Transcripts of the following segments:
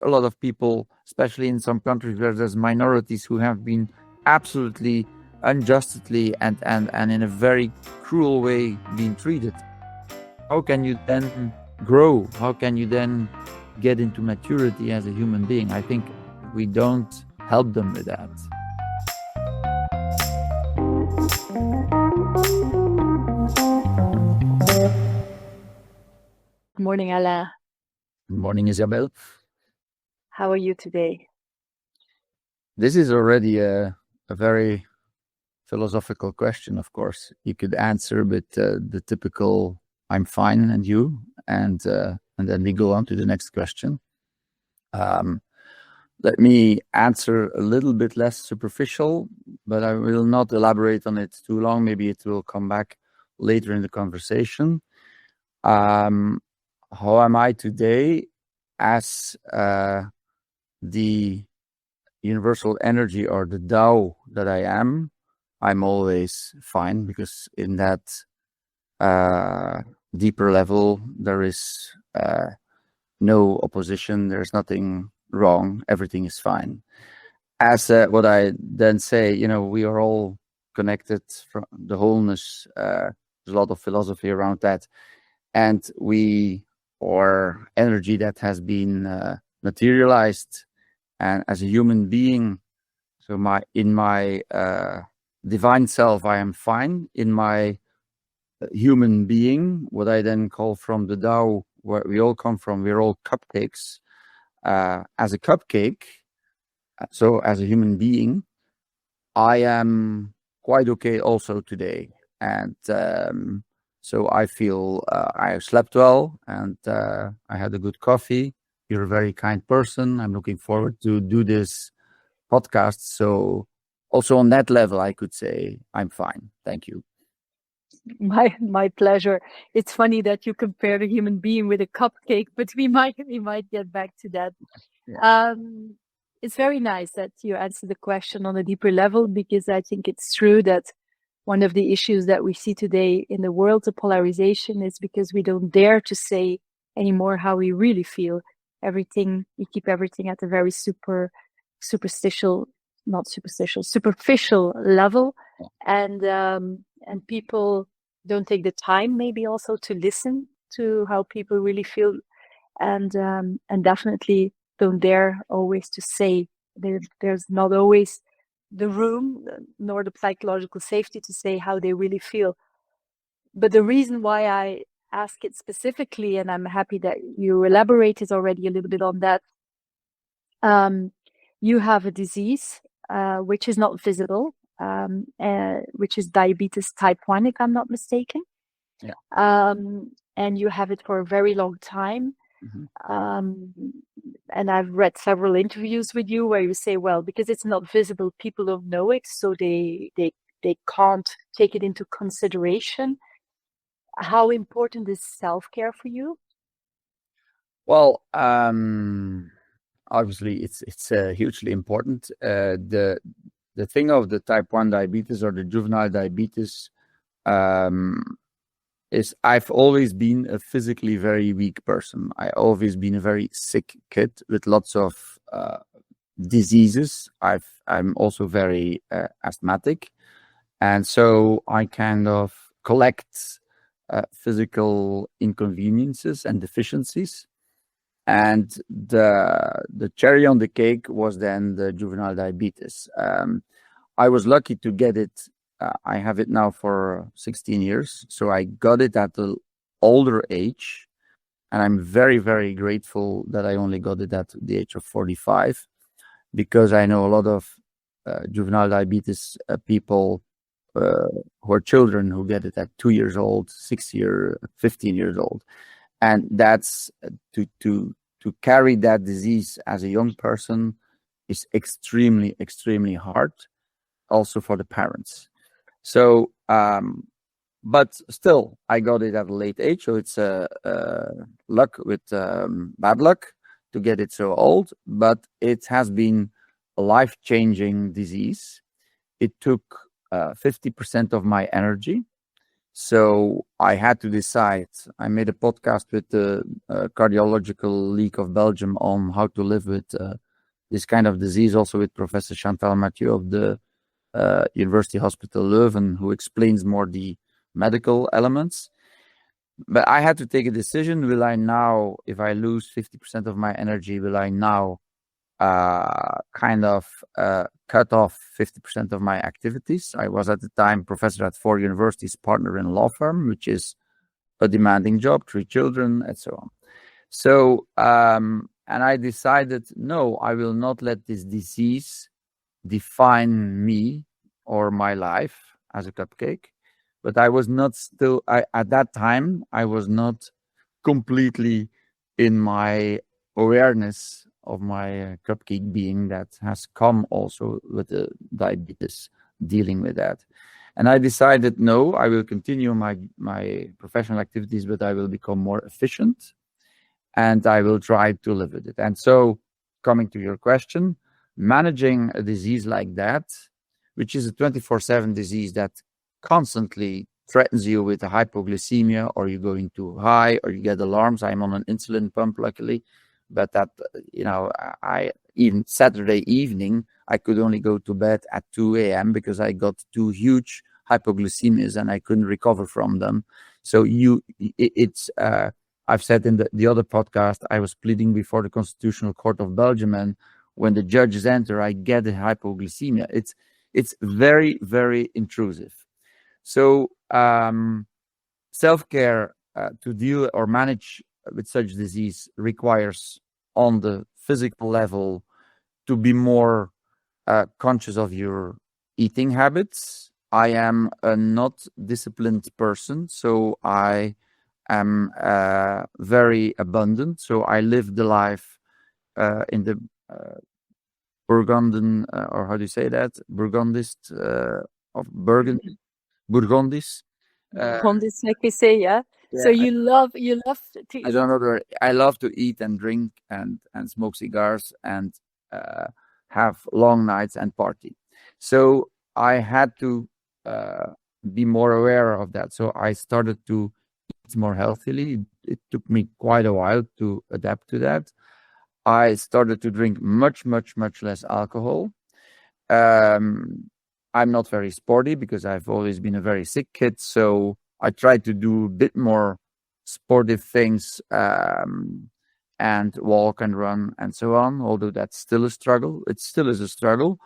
a lot of people, especially in some countries where there's minorities who have been absolutely unjustly and in a very cruel way being treated. How can you then grow? How can you then get into maturity as a human being? I think we don't help them with that. Good morning, Alain. Good morning, Isabel. How are you today? This is already a very philosophical question, of course. You could answer with the typical "I'm fine," and you, and then we go on to the next question. Let me answer a little bit less superficial, but I will not elaborate on it too long. Maybe it will come back later in the conversation. How am I today? As the universal energy or the Tao that I am, I'm always fine, because in that deeper level, there is no opposition, there's nothing wrong, everything is fine. As what I then say, we are all connected from the wholeness. There's a lot of philosophy around that. And we are energy that has been materialized. And as a human being, so in my divine self, I am fine. In my human being, what I then call from the Tao, where we all come from, we're all cupcakes. As a cupcake, so as a human being, I am quite okay also today. And so I feel I slept well, and I had a good coffee. You're a very kind person. I'm looking forward to do this podcast. So also on that level, I could say I'm fine. Thank you. My pleasure. It's funny that you compare the human being with a cupcake, but we might get back to that. Yeah. It's very nice that you answer the question on a deeper level, because I think it's true that one of the issues that we see today in the world, the polarization, is because we don't dare to say anymore how we really feel. We keep everything at a very superficial level, and people don't take the time maybe also to listen to how people really feel, and definitely don't dare always to say. There's not always the room nor the psychological safety to say how they really feel. But the reason why I ask it specifically, and I'm happy that you elaborated already a little bit on that, you have a disease which is not visible, which is diabetes type 1, if I'm not mistaken. Yeah. And you have it for a very long time. Mm-hmm. And I've read several interviews with you where you say, well, because it's not visible, people don't know it, so they can't take it into consideration. How important is self-care for you? Well, obviously it's hugely important. The thing of the type 1 diabetes or the juvenile diabetes is I've always been a physically very weak person. I always been a very sick kid with lots of diseases. I'm also very asthmatic, and so I kind of collect physical inconveniences and deficiencies. And the cherry on the cake was then the juvenile diabetes. I was lucky to get it. I have it now for 16 years. So I got it at the older age. And I'm very, very grateful that I only got it at the age of 45, because I know a lot of juvenile diabetes people who are children who get it at 2 years old, 6 years, 15 years old. And that's to carry that disease as a young person is extremely, extremely hard, also for the parents. So, but still, I got it at a late age. So it's luck with bad luck to get it so old. But it has been a life-changing disease. It took 50% of my energy. So I had to decide. I made a podcast with the Cardiological League of Belgium on how to live with this kind of disease, also with Professor Chantal Mathieu of the University Hospital Leuven, who explains more the medical elements. But I had to take a decision. Will I now, if I lose 50% of my energy, will I now kind of cut off 50% of my activities? I was at the time professor at 4 universities, partner in a law firm, which is a demanding job, 3 children, and so on. So, and I decided, no, I will not let this disease define me or my life as a cupcake. But I was not still, at that time, I was not completely in my awareness of my cupcake being that has come also with the diabetes, dealing with that. And I decided, no, I will continue my professional activities, but I will become more efficient and I will try to live with it. And so, coming to your question, managing a disease like that, which is a 24/7 disease that constantly threatens you with a hypoglycemia, or you're going too high, or you get alarms. I'm on an insulin pump, luckily, but that, I even Saturday evening, I could only go to bed at 2 a.m. because I got 2 huge hypoglycemias and I couldn't recover from them. So I've said in the other podcast, I was pleading before the Constitutional Court of Belgium, and when the judges enter, I get a hypoglycemia. It's very, very intrusive. So self-care to deal or manage with such disease requires, on the physical level, to be more conscious of your eating habits. I am a not disciplined person, so I am very abundant. So I live the life in the Burgundian, or how do you say that? Burgundist of Burgundy, Burgundis. On this, like we say, yeah. So Yeah, you love to I don't eat. know. I love to eat and drink and smoke cigars and have long nights and party. So I had to be more aware of that. So I started to eat more healthily. It took me quite a while to adapt to that. I started to drink much, much, much less alcohol. I'm not very sporty because I've always been a very sick kid. So I try to do a bit more sportive things, and walk and run and so on, although that's still a struggle. It still is a struggle.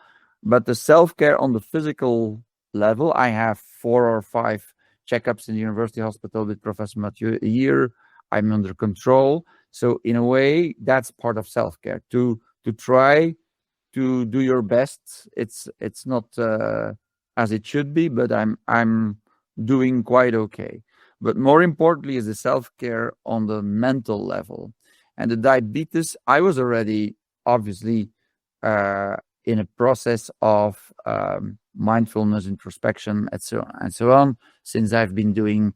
But the self-care on the physical level, I have 4 or 5 checkups in the university hospital with Professor Mathieu a year. I'm under control. So in a way, that's part of self-care, to try to do your best. It's not as it should be, but I'm doing quite okay. But more importantly is the self-care on the mental level. And the diabetes, I was already obviously in a process of mindfulness, introspection, and so on, since I've been doing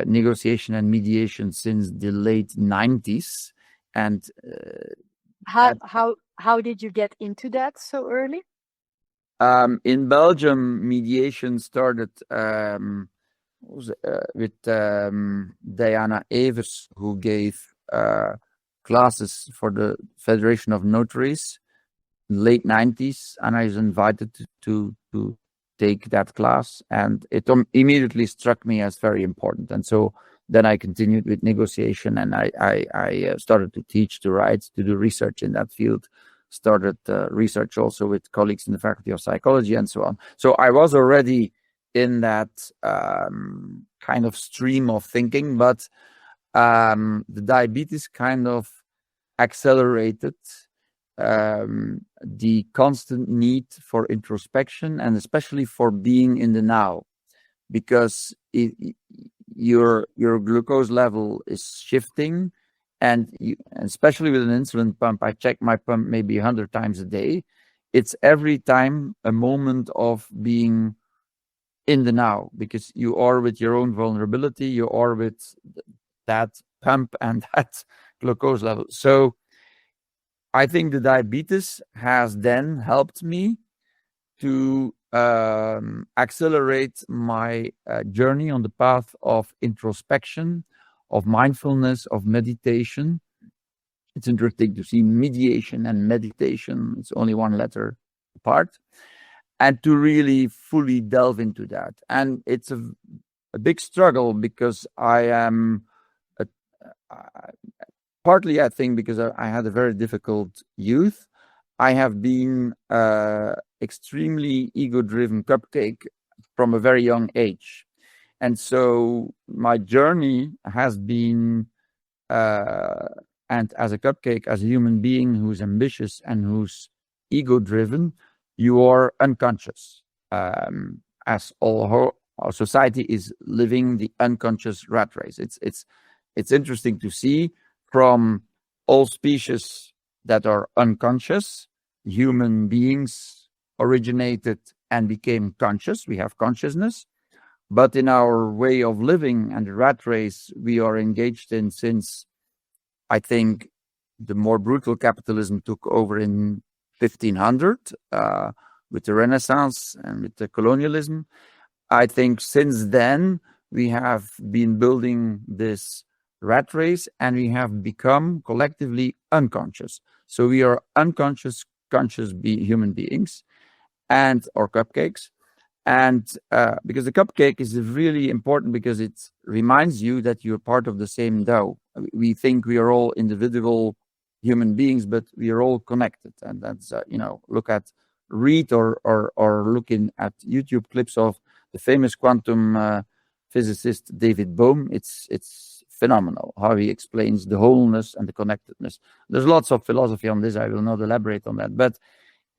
negotiation and mediation since the late 90s. And How did you get into that so early? in Belgium, mediation started with Diana Evers, who gave classes for the Federation of Notaries, late 90s, and I was invited to take that class, and it immediately struck me as very important. And so then I continued with negotiation, and I started to teach, to write, to do research in that field, started research also with colleagues in the Faculty of Psychology and so on. So I was already in that kind of stream of thinking, but the diabetes kind of accelerated the constant need for introspection, and especially for being in the now, because your glucose level is shifting, and especially with an insulin pump, I check my pump maybe 100 times a day. It's every time a moment of being in the now, because you are with your own vulnerability, you are with that pump and that glucose level. So I think the diabetes has then helped me to accelerate my journey on the path of introspection, of mindfulness, of meditation. It's interesting to see mediation and meditation. It's only one letter apart. And to really fully delve into that. And it's a big struggle because I am partly, I think, because I had a very difficult youth. I have been extremely ego-driven cupcake from a very young age. And so my journey has been, and as a cupcake, as a human being who's ambitious and who's ego-driven, you are unconscious. As all our society is living the unconscious rat race. It's interesting to see from all species that are unconscious, human beings originated and became conscious. We have consciousness, but in our way of living and the rat race we are engaged in since, I think, the more brutal capitalism took over in 1500 with the Renaissance and with the colonialism. I think since then we have been building this rat race and we have become collectively unconscious. So we are unconscious, conscious human beings and or cupcakes. And because the cupcake is really important because it reminds you that you're part of the same dough. We think we are all individual human beings, but we are all connected. And that's, read or looking at YouTube clips of the famous quantum physicist David Bohm. It's phenomenal how he explains the wholeness and the connectedness. There's lots of philosophy on this. I will not elaborate on that, but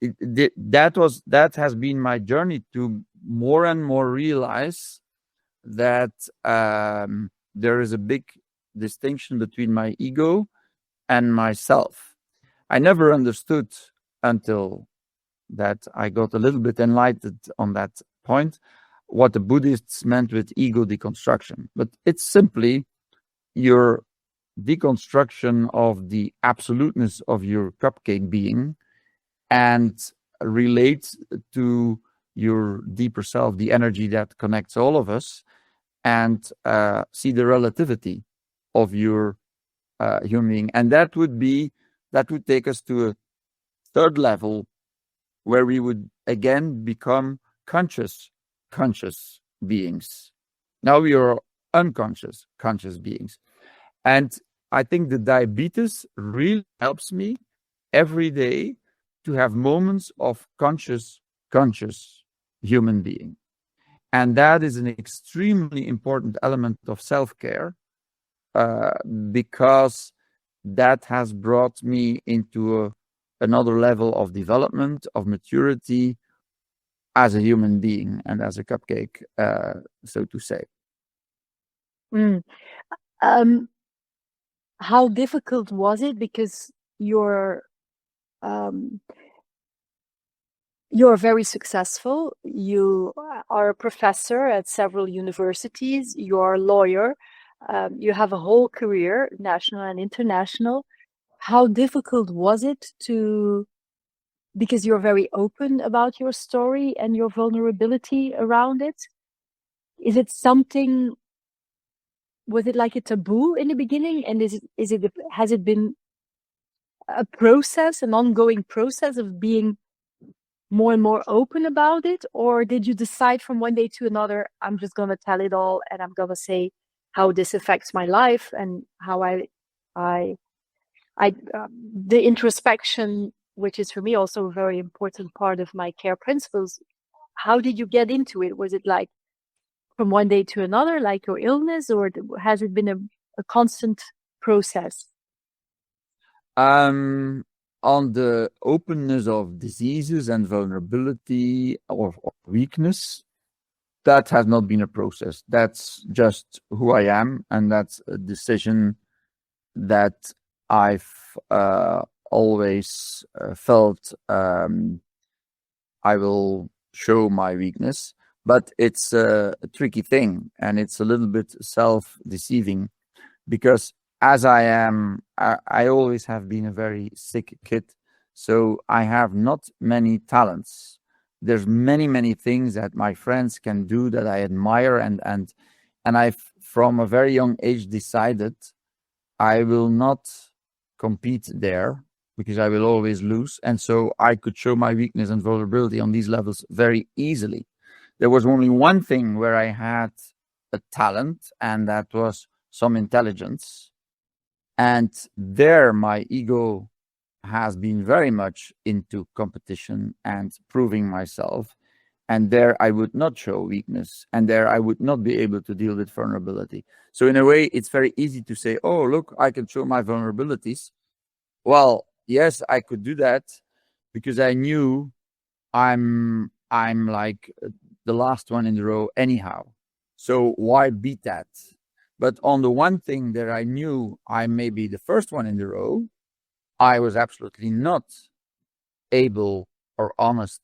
that has been my journey to more and more realize that there is a big distinction between my ego and myself. I never understood until that I got a little bit enlightened on that point what the Buddhists meant with ego deconstruction. But it's simply your deconstruction of the absoluteness of your cupcake being and relate to your deeper self, the energy that connects all of us, and see the relativity of your human being. And that would take us to a third level where we would again become conscious beings. Now we are unconscious conscious beings. And I think the diabetes really helps me every day to have moments of conscious human being. And that is an extremely important element of self-care because that has brought me into another level of development, of maturity as a human being and as a cupcake, so to say. How difficult was it? Because you're very successful. You are a professor at several universities. You're a lawyer. You have a whole career, national and international. How difficult was it because you're very open about your story and your vulnerability around it? Was it like a taboo in the beginning? And has it been a process, an ongoing process of being more and more open about it? Or did you decide from one day to another, I'm just going to tell it all and I'm going to say how this affects my life and how the introspection, which is for me also a very important part of my care principles. How did you get into it? Was it like from one day to another, like your illness, or has it been a constant process? On the openness of diseases and vulnerability or weakness, that has not been a process. That's just who I am, and that's a decision that I've always felt I will show my weakness, but it's a tricky thing, and it's a little bit self-deceiving because as I am, I always have been a very sick kid, so I have not many talents. there's many things that my friends can do that I admire, and I've from a very young age decided I will not compete there because I will always lose. And so I could show my weakness and vulnerability on these levels very easily. There was only one thing where I had a talent, and that was some intelligence. And there my ego has been very much into competition and proving myself. And there I would not show weakness, and there I would not be able to deal with vulnerability. So in a way, it's very easy to say, oh, look, I can show my vulnerabilities. Well, yes, I could do that because I knew I'm like the last one in the row anyhow. So why beat that? But on the one thing that I knew I may be the first one in the row, I was absolutely not able or honest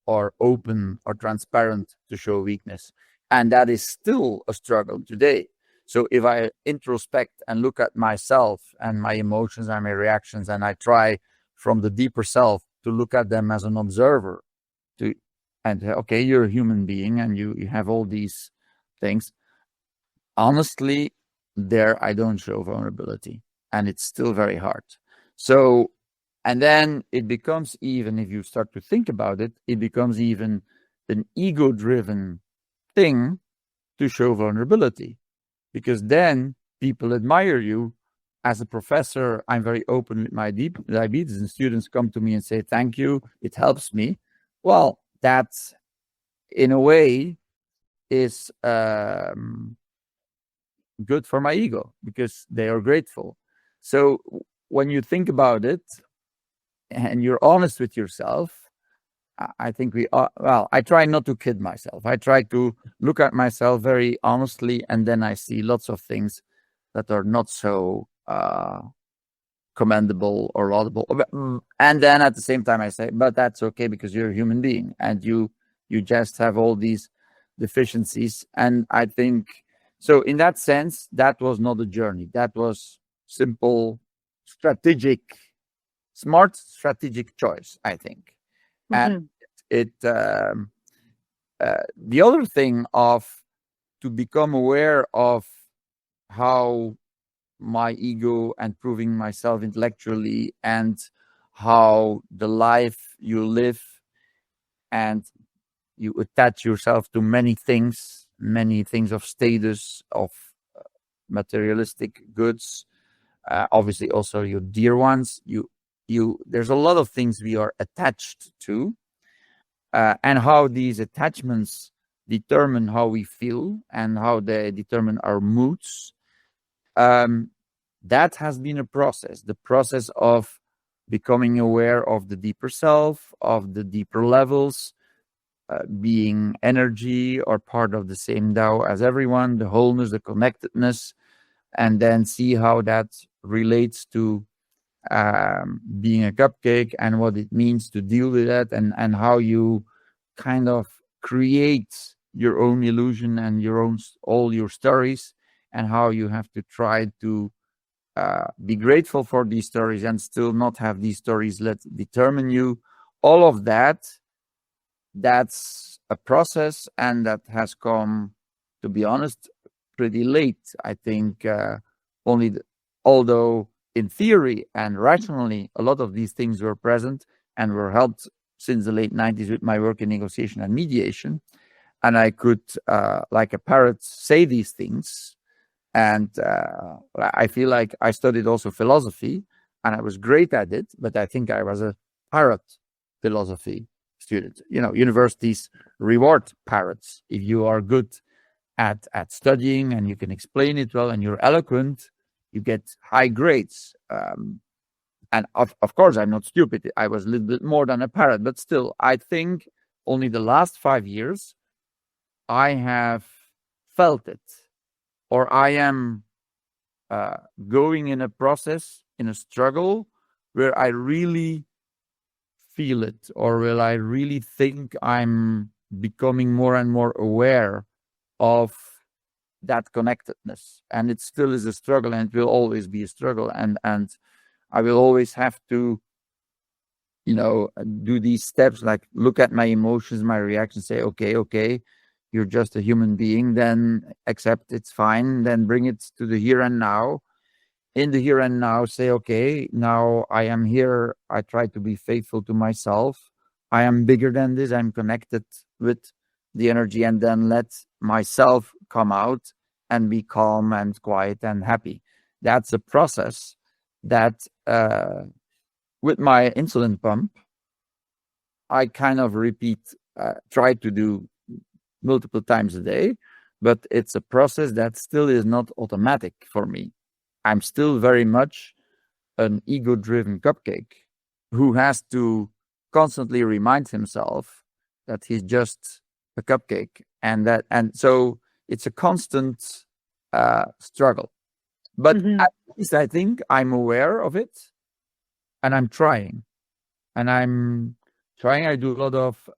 or open or transparent to show weakness. And that is still a struggle today. So if I introspect and look at myself and my emotions and my reactions, and I try from the deeper self to look at them as an observer, and okay, you're a human being and you have all these things. Honestly, there I don't show vulnerability, and it's still very hard. So, and then it becomes, even if you start to think about it, it becomes even an ego-driven thing to show vulnerability, because then people admire you. As a professor, I'm very open with my diabetes, and students come to me and say, thank you, it helps me. Well, that's, in a way, is good for my ego because they are grateful. So when you think about it and you're honest with yourself, I think we are, well, I try not to kid myself. I try to look at myself very honestly, and then I see lots of things that are not so commendable or laudable. And then at the same time I say, but that's okay because you're a human being and you just have all these deficiencies. And I think, so in that sense, that was not a journey. That was simple, smart strategic choice, I think. And the other thing of to become aware of how my ego and proving myself intellectually, and how the life you live, and you attach yourself to many things of status, of materialistic goods, obviously also your dear ones. There's a lot of things we are attached to, and how these attachments determine how we feel and how they determine our moods. That has been a process, the process of becoming aware of the deeper self, of the deeper levels, being energy or part of the same Tao as everyone, the wholeness, the connectedness, and then see how that relates to being a cupcake and what it means to deal with that, and how you kind of create your own illusion and all your stories, and how you have to try to be grateful for these stories and still not have these stories let determine you. All of that's a process, and that has come, to be honest, pretty late. I think although in theory and rationally a lot of these things were present and were helped since the late 90s with my work in negotiation and mediation, and I could like a parrot say these things. And I feel like I studied also philosophy, and I was great at it, but I think I was a parrot philosophy student. Universities reward parrots. If you are good at studying and you can explain it well and you're eloquent, you get high grades. And of course, I'm not stupid. I was a little bit more than a parrot, but still, I think only the last 5 years I have felt it, or I am going in a process, in a struggle, where I really feel it, or where I really think I'm becoming more and more aware of that connectedness. And it still is a struggle, and it will always be a struggle. And I will always have to, do these steps, like look at my emotions, my reactions, say, okay, you're just a human being, then accept it's fine, then bring it to the here and now. In the here and now, say, okay, now I am here. I try to be faithful to myself. I am bigger than this. I'm connected with the energy, and then let myself come out and be calm and quiet and happy. That's a process that with my insulin pump, I kind of repeat, try to do multiple times a day, but it's a process that still is not automatic for me. I'm still very much an ego-driven cupcake who has to constantly remind himself that he's just a cupcake, and so it's a constant struggle. But at least I think I'm aware of it, and I'm trying. I do a lot of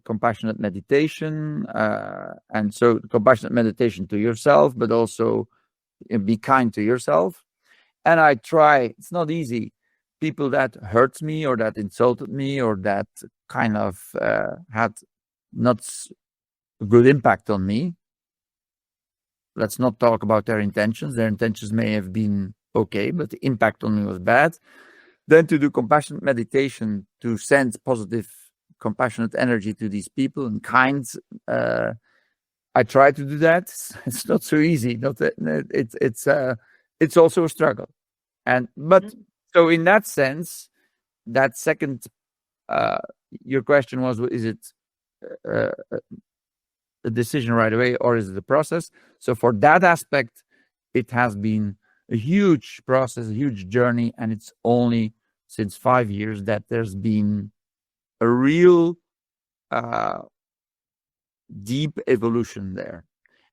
compassionate meditation, and so compassionate meditation to yourself, but also be kind to yourself. And I try. It's not easy. People that hurt me or that insulted me or that kind of had not a good impact on me. Let's not talk about their intentions. Their intentions may have been okay, but the impact on me was bad. Then to do compassionate meditation, to send positive, compassionate energy to these people and kind. I try to do that. It's not so easy. It's also a struggle. But so in that sense, that second, your question was, is it a decision right away, or is it a process? So for that aspect, it has been a huge process, a huge journey, and it's only since 5 years that there's been a real deep evolution there.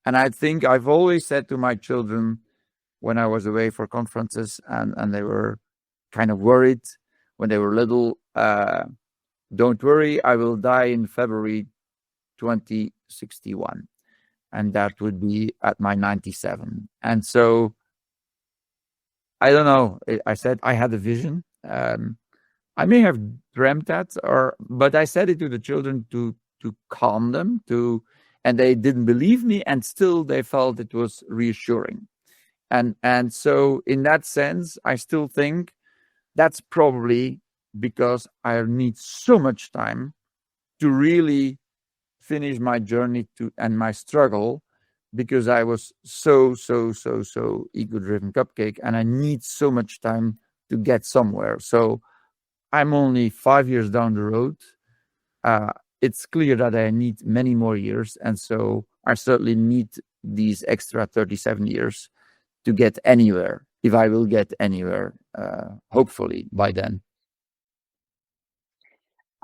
And I think I've always said to my children when I was away for conferences, and they were kind of worried when they were little, don't worry, I will die in February 2061. And that would be at my 97. And so, I don't know, I said I had a vision. I may have dreamt that, but I said it to the children to calm them, and they didn't believe me, and still they felt it was reassuring. And so in that sense, I still think that's probably because I need so much time to really finish my journey and my struggle, because I was so ego-driven cupcake, and I need so much time to get somewhere. So I'm only 5 years down the road. It's clear that I need many more years, and so I certainly need these extra 37 years to get anywhere, if I will get anywhere, hopefully by then.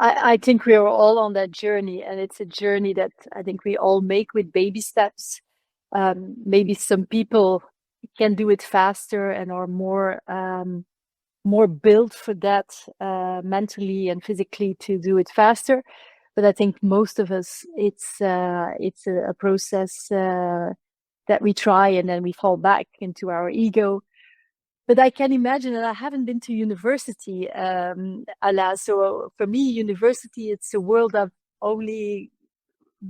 I think we are all on that journey, and it's a journey that I think we all make with baby steps. Maybe some people can do it faster and are more built for that mentally and physically to do it faster. But I think most of us, it's a process that we try and then we fall back into our ego. But I can imagine, and I haven't been to university, Alain. So for me, university, it's a world I've only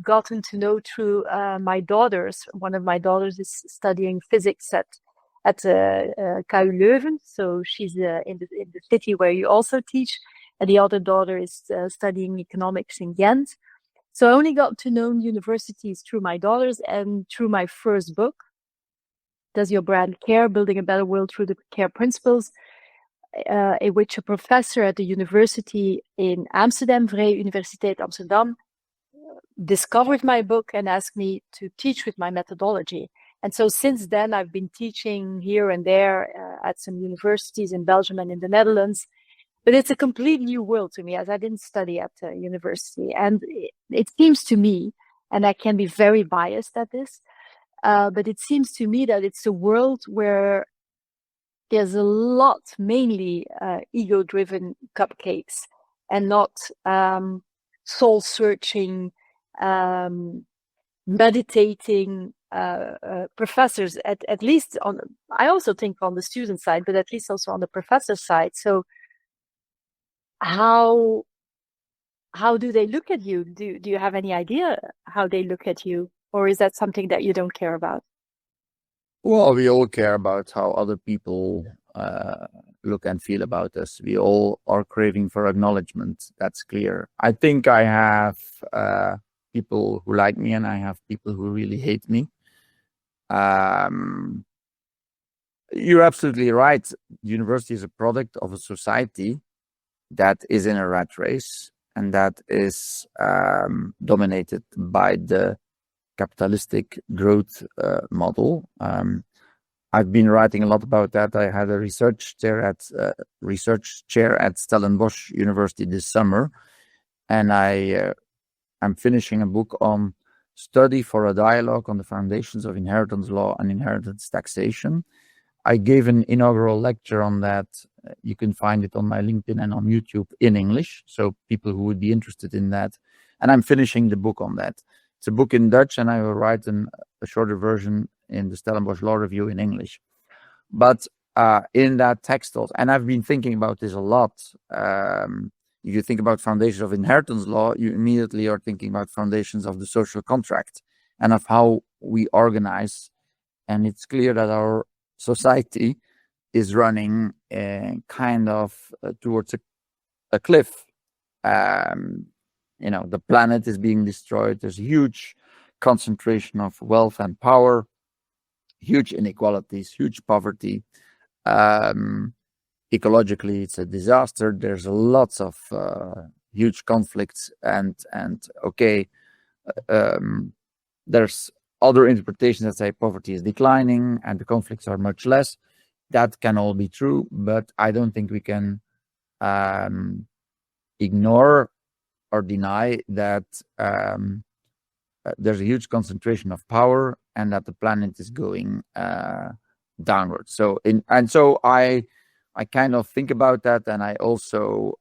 gotten to know through my daughters. One of my daughters is studying physics at KU Leuven, so she's in the city where you also teach, and the other daughter is studying economics in Ghent. So I only got to know universities through my daughters and through my first book, Does Your Brand Care? Building a Better World Through the Care Principles, in which a professor at the university in Amsterdam, Vrije Universiteit Amsterdam, discovered my book and asked me to teach with my methodology. And so since then, I've been teaching here and there at some universities in Belgium and in the Netherlands. But it's a complete new world to me, as I didn't study at a university. And it seems to me, and I can be very biased at this, but it seems to me that it's a world where there's a lot, mainly ego-driven cupcakes, and not soul-searching, meditating professors, at least I also think on the student side, but at least also on the professor side. So how do they look at you? Do you have any idea how they look at you, or is that something that you don't care about? Well, we all care about how other people look and feel about us. We all are craving for acknowledgement. That's clear. I think I have people who like me, and I have people who really hate me. Um, you're absolutely right. University is a product of a society that is in a rat race, and that is dominated by the capitalistic growth model. I've been writing a lot about that. I had a research chair at Stellenbosch University this summer, and I'm finishing a book on study for a dialogue on the foundations of inheritance law and inheritance taxation. I gave an inaugural lecture on that. You can find it on my LinkedIn and on YouTube in English, so people who would be interested in that. And I'm finishing the book on that. It's a book in Dutch, and I will write a shorter version in the Stellenbosch Law Review in English. But in that text also, and I've been thinking about this a lot. If you think about foundations of inheritance law, you immediately are thinking about foundations of the social contract and of how we organize. And it's clear that our society is running kind of towards a cliff. The planet is being destroyed. There's a huge concentration of wealth and power, huge inequalities, huge poverty. Ecologically, it's a disaster. There's lots of huge conflicts, and there's other interpretations that say poverty is declining and the conflicts are much less. That can all be true, but I don't think we can ignore or deny that there's a huge concentration of power and that the planet is going downwards. So I kind of think about that, and I also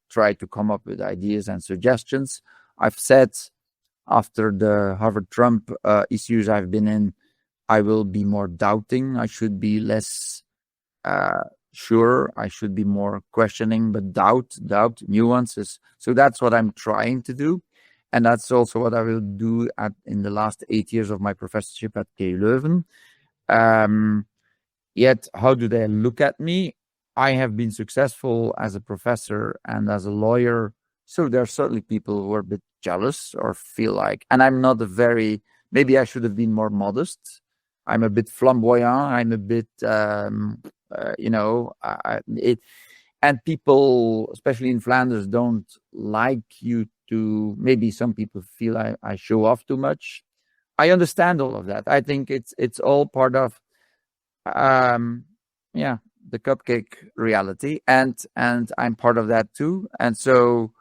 try to come up with ideas and suggestions. I've said after the Harvard-Trump issues I've been in, I will be more doubting. I should be less sure. I should be more questioning, but doubt nuances. So that's what I'm trying to do. And that's also what I will do in the last 8 years of my professorship at KU Leuven. Yet, how do they look at me? I have been successful as a professor and as a lawyer. So there are certainly people who are a bit jealous or feel like, and I'm not maybe I should have been more modest. I'm a bit flamboyant. I'm a bit, and people, especially in Flanders, don't like you to, maybe some people feel I show off too much. I understand all of that. I think it's all part of, the cupcake reality, and I'm part of that too. And so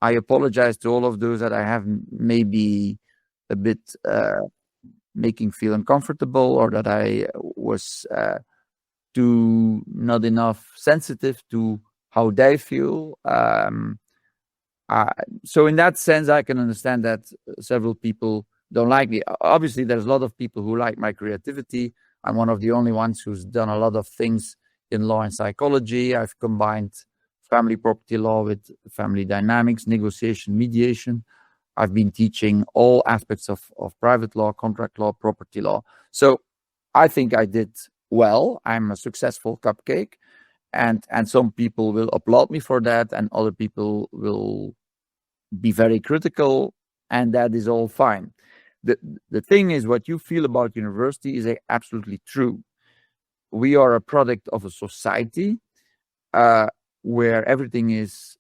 I apologize to all of those that I have maybe a bit making feel uncomfortable, or that I was too not enough sensitive to how they feel. So in that sense, I can understand that several people don't like me. Obviously, there's a lot of people who like my creativity. I'm one of the only ones who's done a lot of things in law and psychology. I've combined family property law with family dynamics, negotiation, mediation. I've been teaching all aspects of private law, contract law, property law. So I think I did well. I'm a successful cupcake, and some people will applaud me for that, and other people will be very critical, and that is all fine. The thing is, what you feel about university is absolutely true. We are a product of a society where everything is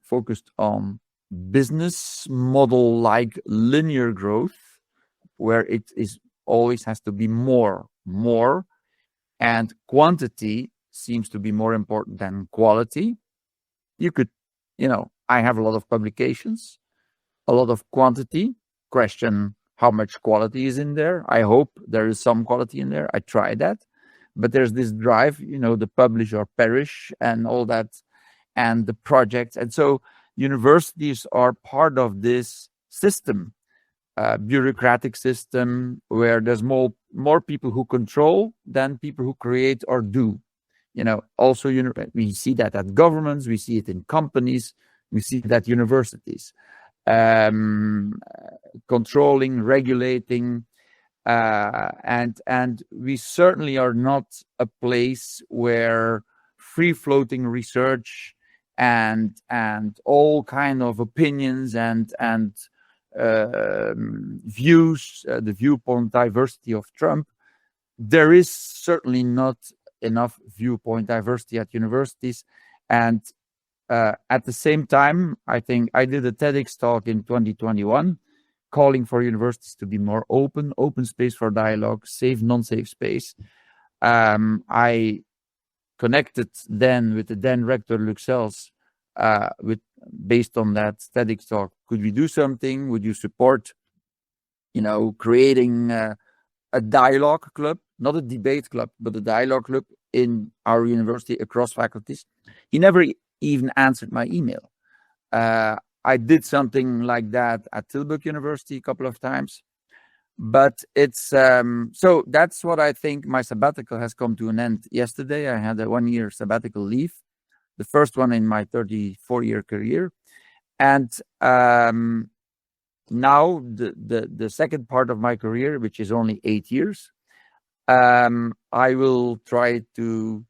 focused on business model like linear growth, where it is always has to be more, and quantity seems to be more important than quality. You could, I have a lot of publications, a lot of quantity. Question how much quality is in there. I hope there is some quality in there. I try that. But there's this drive, the publish or perish and all that, and the projects. And so universities are part of this system, bureaucratic system, where there's more people who control than people who create or do. Also we see that at governments, we see it in companies, we see it at universities. Controlling, regulating, and we certainly are not a place where free-floating research and all kind of opinions and views, the viewpoint diversity of Trump. There is certainly not enough viewpoint diversity at universities, and at the same time, I think I did a TEDx talk in 2021 calling for universities to be more open space for dialogue, safe, non-safe space. I connected then with the then rector Luxels, based on that TEDx talk. Could we do something? Would you support, creating a dialogue club, not a debate club, but a dialogue club in our university across faculties? He never even answered my email. I did something like that at Tilburg University a couple of times, but it's so that's what I think. My sabbatical has come to an end yesterday. I had a 1-year sabbatical leave, the first one in my 34-year career, and now the second part of my career, which is only 8 years, I will try to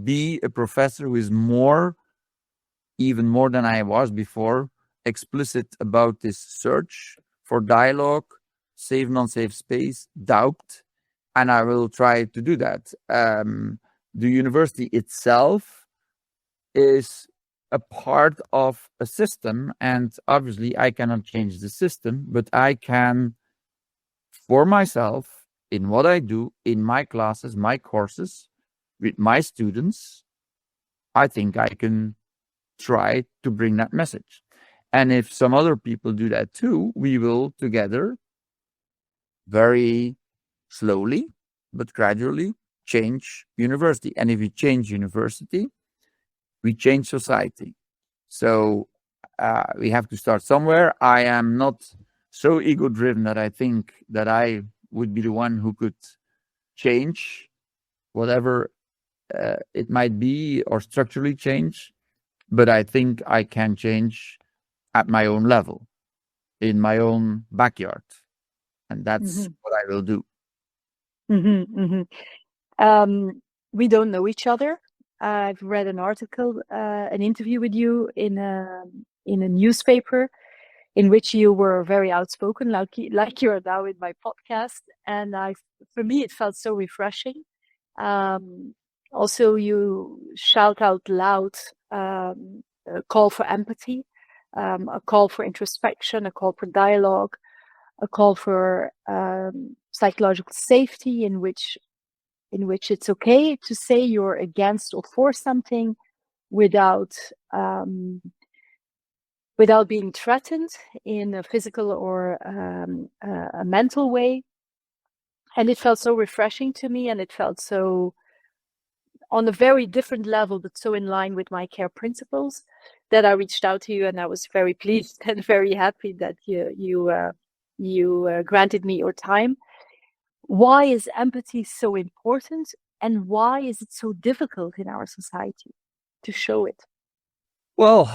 be a professor who is even more than I was before, explicit about this search for dialogue, safe, non-safe space, doubt, and I will try to do that. The university itself is a part of a system, and obviously I cannot change the system, but I can, for myself, in what I do, in my classes, my courses, with my students, I think I can try to bring that message. And if some other people do that too, we will together very slowly but gradually change university. And if we change university, we change society. So we have to start somewhere. I am not so ego driven that I think that I would be the one who could change whatever it might be or structurally change. But I think I can change at my own level, in my own backyard. And that's what I will do. We don't know each other. I've read an article, an interview with you in a newspaper, in which you were very outspoken, like you are now in my podcast. And for me, it felt so refreshing. Also, you shout out loud a call for empathy, a call for introspection, a call for dialogue, a call for psychological safety, in which it's okay to say you're against or for something without being threatened in a physical or a mental way. And it felt so refreshing to me, and it felt so on a very different level, but so in line with my care principles, that I reached out to you, and I was very pleased and very happy that you granted me your time. Why is empathy so important, and why is it so difficult in our society to show it? Well,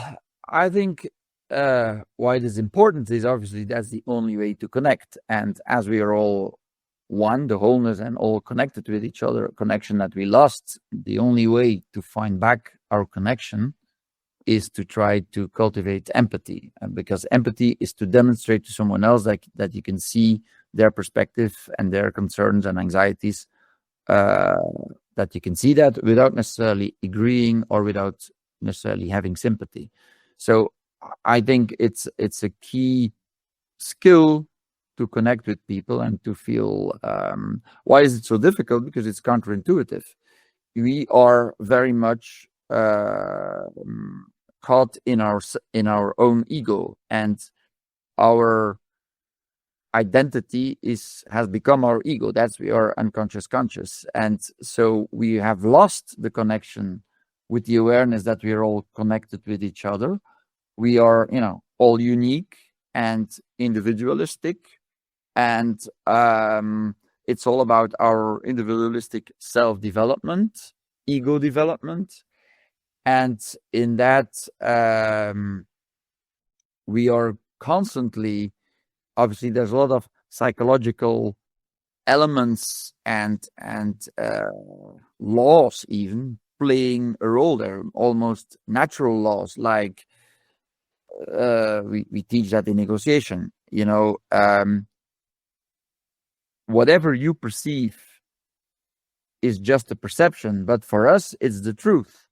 I think why it is important is obviously that's the only way to connect. And as we are all one, the wholeness, and all connected with each other, connection that we lost, the only way to find back our connection is to try to cultivate empathy. Because empathy is to demonstrate to someone else that you can see their perspective and their concerns and anxieties, that you can see that without necessarily agreeing or without necessarily having sympathy. So I think it's a key skill to connect with people and to feel. Why is it so difficult? Because it's counterintuitive. We are very much caught in our own ego, and our identity has become our ego. That's we are unconscious conscious, and so we have lost the connection with the awareness that we are all connected with each other. We are, all unique and individualistic, and it's all about our individualistic self-development. ego development. And in that, we are constantly, obviously, there's a lot of psychological elements and laws even playing a role there, almost natural laws, like we teach that in negotiation. Whatever you perceive is just a perception, but for us, it's the truth.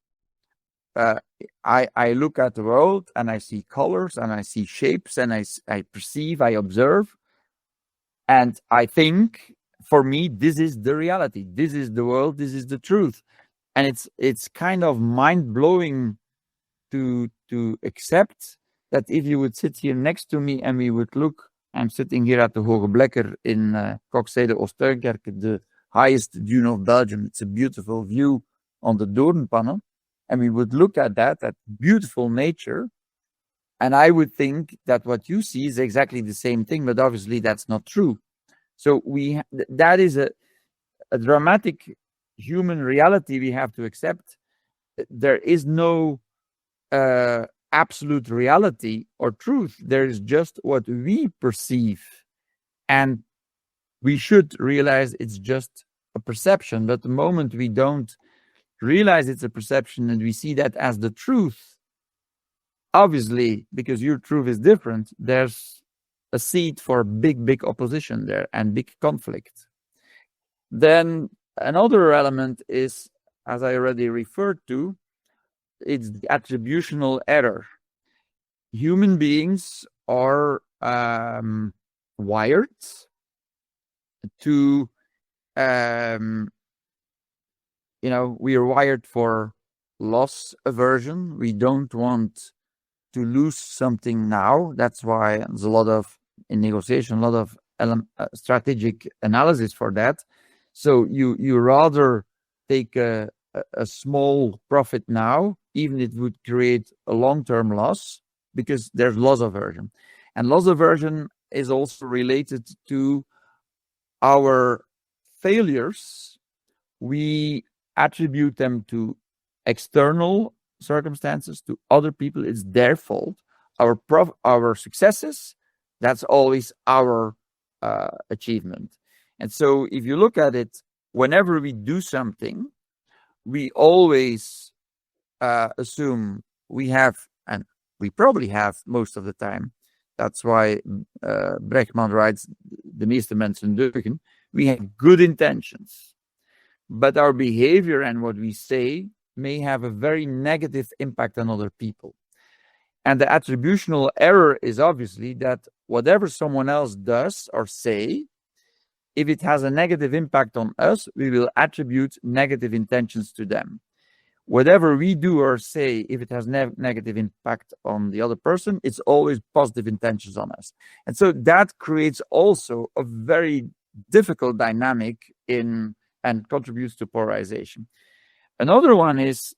I look at the world and I see colors and I see shapes and I perceive, I observe, and I think, for me, this is the reality. This is the world. This is the truth. And it's kind of mind-blowing to accept that if you would sit here next to me and we would look, I'm sitting here at the Hoge Blekker in Kokzijde Oostuinkerke, the highest dune of Belgium. It's a beautiful view on the Doornpannen. And we would look at that beautiful nature. And I would think that what you see is exactly the same thing, but obviously that's not true. So that is a dramatic human reality we have to accept. There is no absolute reality or truth. There is just what we perceive. And we should realize it's just a perception. But the moment we don't realize it's a perception and we see that as the truth, obviously, because your truth is different, there's a seed for big opposition there and big conflict. Then another element is, as I already referred to, it's the attributional error. Human beings are wired to, we are wired for loss aversion. We don't want to lose something now. That's why there's a lot of, in negotiation, a lot of strategic analysis for that. So you rather take a small profit now, even if it would create a long-term loss, because there's loss aversion. And loss aversion is also related to our failures. We attribute them to external circumstances, to other people. It's their fault. Our successes, that's always our achievement. And so if you look at it, whenever we do something, we always assume we have, and we probably have most of the time. That's why Brechtman writes, de meeste mensen deugen. We have good intentions, but our behavior and what we say may have a very negative impact on other people. And the attributional error is obviously that whatever someone else does or say, if it has a negative impact on us, we will attribute negative intentions to them. Whatever we do or say, if it has negative impact on the other person, it's always positive intentions on us. And so that creates also a very difficult dynamic and contributes to polarization. Another one is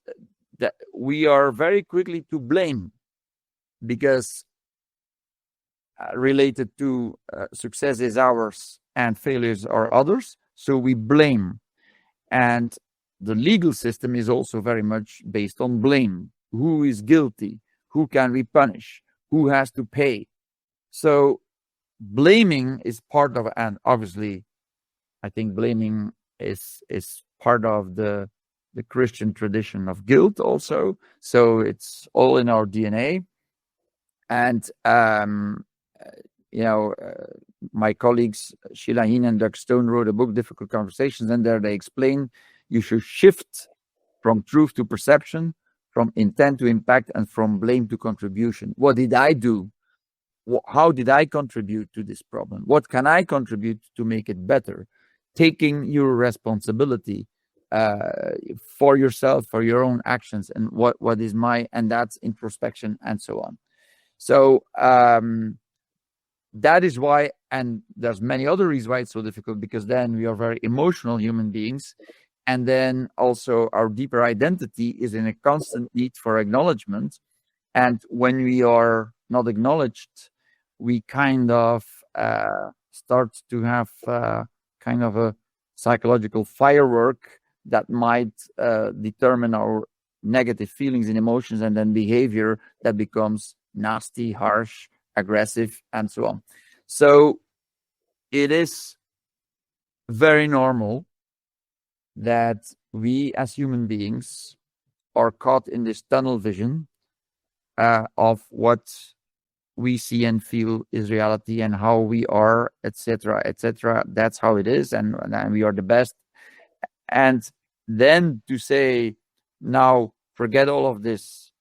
that we are very quickly to blame, because related to success is ours and failures are others. So we blame. And the legal system is also very much based on blame. Who is guilty? Who can we punish? Who has to pay? So blaming is part of, and obviously, I think blaming is part of the Christian tradition of guilt also. So it's all in our DNA. And, my colleagues, Sheila Heen and Doug Stone, wrote a book, Difficult Conversations, and there they explain you should shift from truth to perception, from intent to impact, and from blame to contribution. What did I do? How did I contribute to this problem? What can I contribute to make it better? Taking your responsibility for yourself, for your own actions, and what is and that's introspection and so on. So that is why, and there's many other reasons why it's so difficult, because then we are very emotional human beings. And then also our deeper identity is in a constant need for acknowledgement. And when we are not acknowledged, we kind of start to have kind of a psychological firework that might determine our negative feelings and emotions, and then behavior that becomes nasty, harsh, aggressive, and so on. So it is very normal that we as human beings are caught in this tunnel vision of what we see and feel is reality and how we are, etc., etc. That's how it is, and we are the best. And then to say, now forget all of this,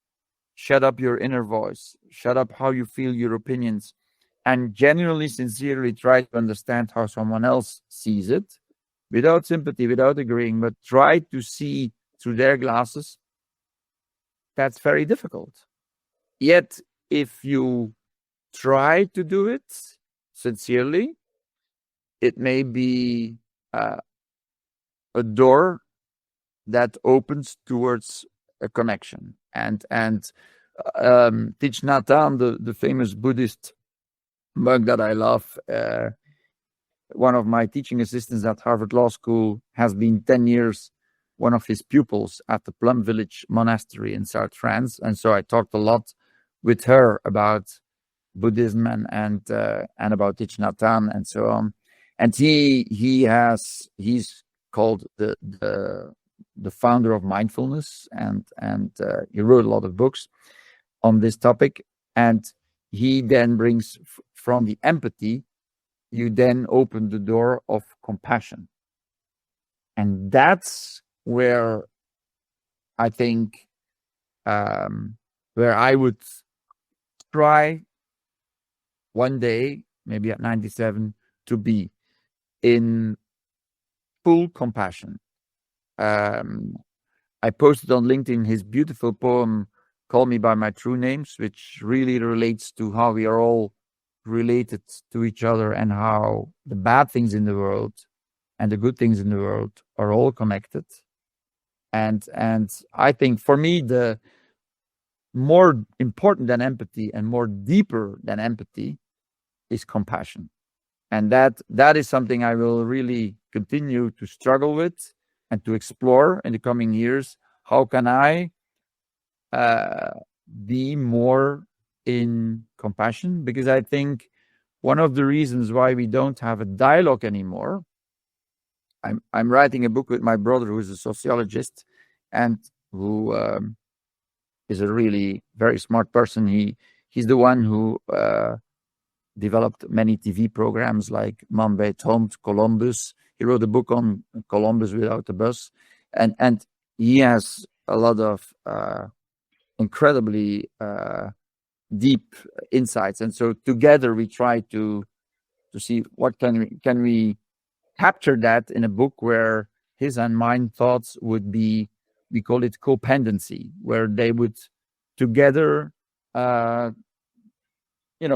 shut up your inner voice, shut up how you feel, your opinions, and genuinely, sincerely try to understand how someone else sees it, without sympathy, without agreeing, but try to see through their glasses. That's very difficult. Yet, if you try to do it sincerely, it may be a door that opens towards a connection. And Thich Nhat Hanh, the famous Buddhist monk that I love, one of my teaching assistants at Harvard Law School, has been 10 years one of his pupils at the Plum Village Monastery in South France. And so I talked a lot with her about Buddhism and about Thich Nhat Hanh and so on. And he's called the founder of mindfulness, and he wrote a lot of books on this topic. And he then brings from the empathy, you then open the door of compassion. And that's where I think, where I would try one day, maybe at 97, to be in full compassion. I posted on LinkedIn his beautiful poem, Call Me By My True Names, which really relates to how we are all related to each other, and how the bad things in the world and the good things in the world are all connected. And I think for me, the more important than empathy and more deeper than empathy is compassion. And that is something I will really continue to struggle with and to explore in the coming years. How can I be more in compassion? Because I think one of the reasons why we don't have a dialogue anymore, I'm writing a book with my brother, who is a sociologist and who is a really very smart person. He's the one who developed many TV programs like Man bij het Hond, Columbus. He wrote a book on Columbus without a bus, and he has a lot of incredibly deep insights. And so together we try to see what can we capture that in a book where his and mine thoughts would be, we call it copendency, where they would together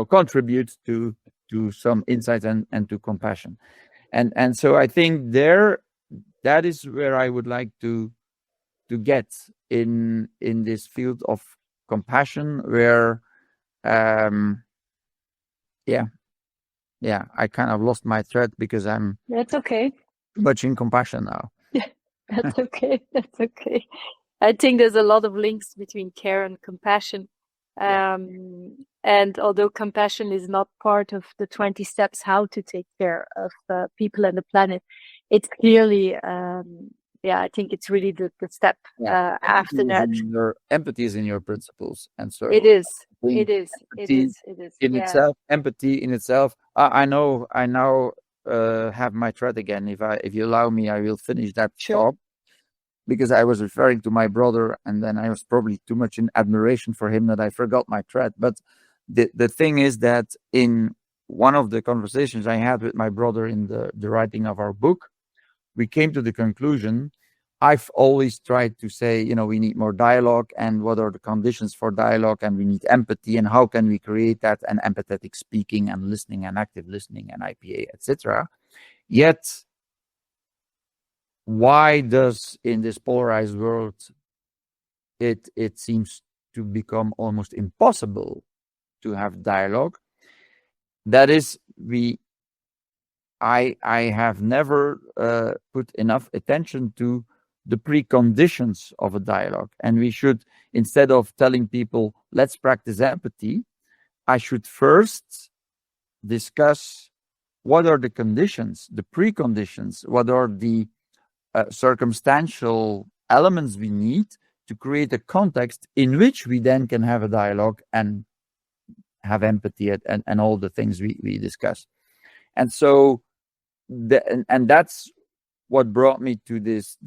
contribute to some insights and to compassion. And so I think that is where I would like to get in this field of compassion, where I kind of lost my thread because I'm That's okay. much in compassion now. That's okay. That's okay. I think there's a lot of links between care and compassion. And although compassion is not part of the 20 steps how to take care of people and the planet, it's clearly, I think it's really the step after that. Empathy is in your principles, and so it is. Empathy in itself. I know. I now have my thread again. If you allow me, I will finish that thought, because I was referring to my brother, and then I was probably too much in admiration for him that I forgot my thread. But the thing is that in one of the conversations I had with my brother in the writing of our book, we came to the conclusion, I've always tried to say, we need more dialogue, and what are the conditions for dialogue, and we need empathy, and how can we create that, and empathetic speaking and listening and active listening and IPA, etc. Yet, why does in this polarized world it seems to become almost impossible to have dialogue? That is, I have never put enough attention to the preconditions of a dialogue. And we should, instead of telling people, let's practice empathy, I should first discuss what are the conditions, the preconditions, what are the circumstantial elements we need to create a context in which we then can have a dialogue and have empathy and all the things we discuss. And so, that's what brought me to this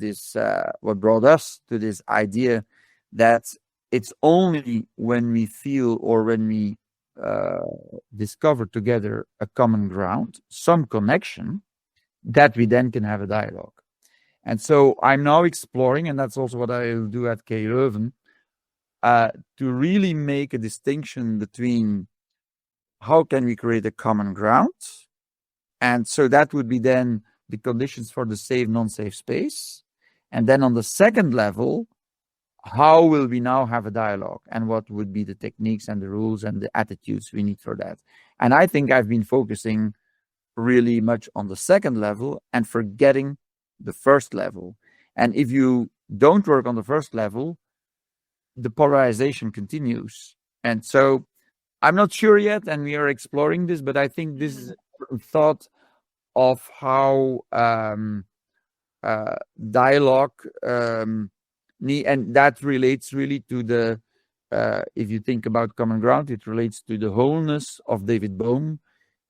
what brought us to this idea that it's only when we feel or when we discover together a common ground, some connection, that we then can have a dialogue. And so I'm now exploring, and that's also what I will do at K Leuven, to really make a distinction between how can we create a common ground, and so that would be then the conditions for the safe, non-safe space. And then on the second level, how will we now have a dialogue, and what would be the techniques and the rules and the attitudes we need for that? And I think I've been focusing really much on the second level and forgetting the first level. And if you don't work on the first level, the polarization continues. And so I'm not sure yet, and we are exploring this, but I think this is a thought of how dialogue and that relates really to the if you think about common ground, it relates to the wholeness of David Bohm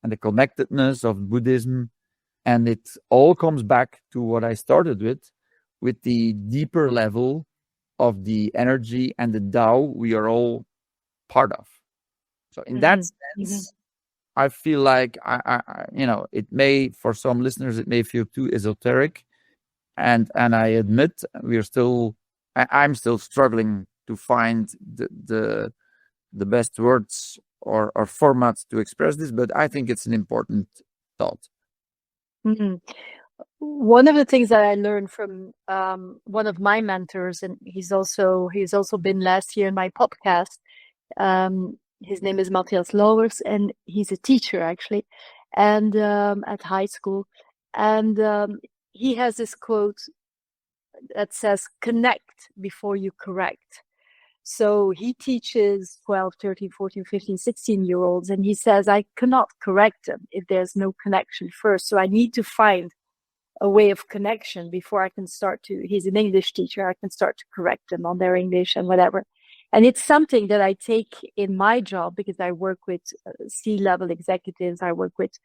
and the connectedness of Buddhism, and it all comes back to what I started with the deeper level of the energy and the Tao we are all part of. So in that sense, I feel like I it may, for some listeners, it may feel too esoteric, and I admit I'm still struggling to find the best words or formats to express this, but I think it's an important thought. Mm-hmm. One of the things that I learned from one of my mentors, and he's also been last year in my podcast. His name is Matthias Lauwers, and he's a teacher actually, and at high school. And he has this quote that says, "Connect before you correct." So he teaches 12, 13, 14, 15, 16-year-olds, and he says, I cannot correct them if there's no connection first. So I need to find a way of connection before I can start to, he's an English teacher, I can start to correct them on their English and whatever. And it's something that I take in my job because I work with C-level executives, I work with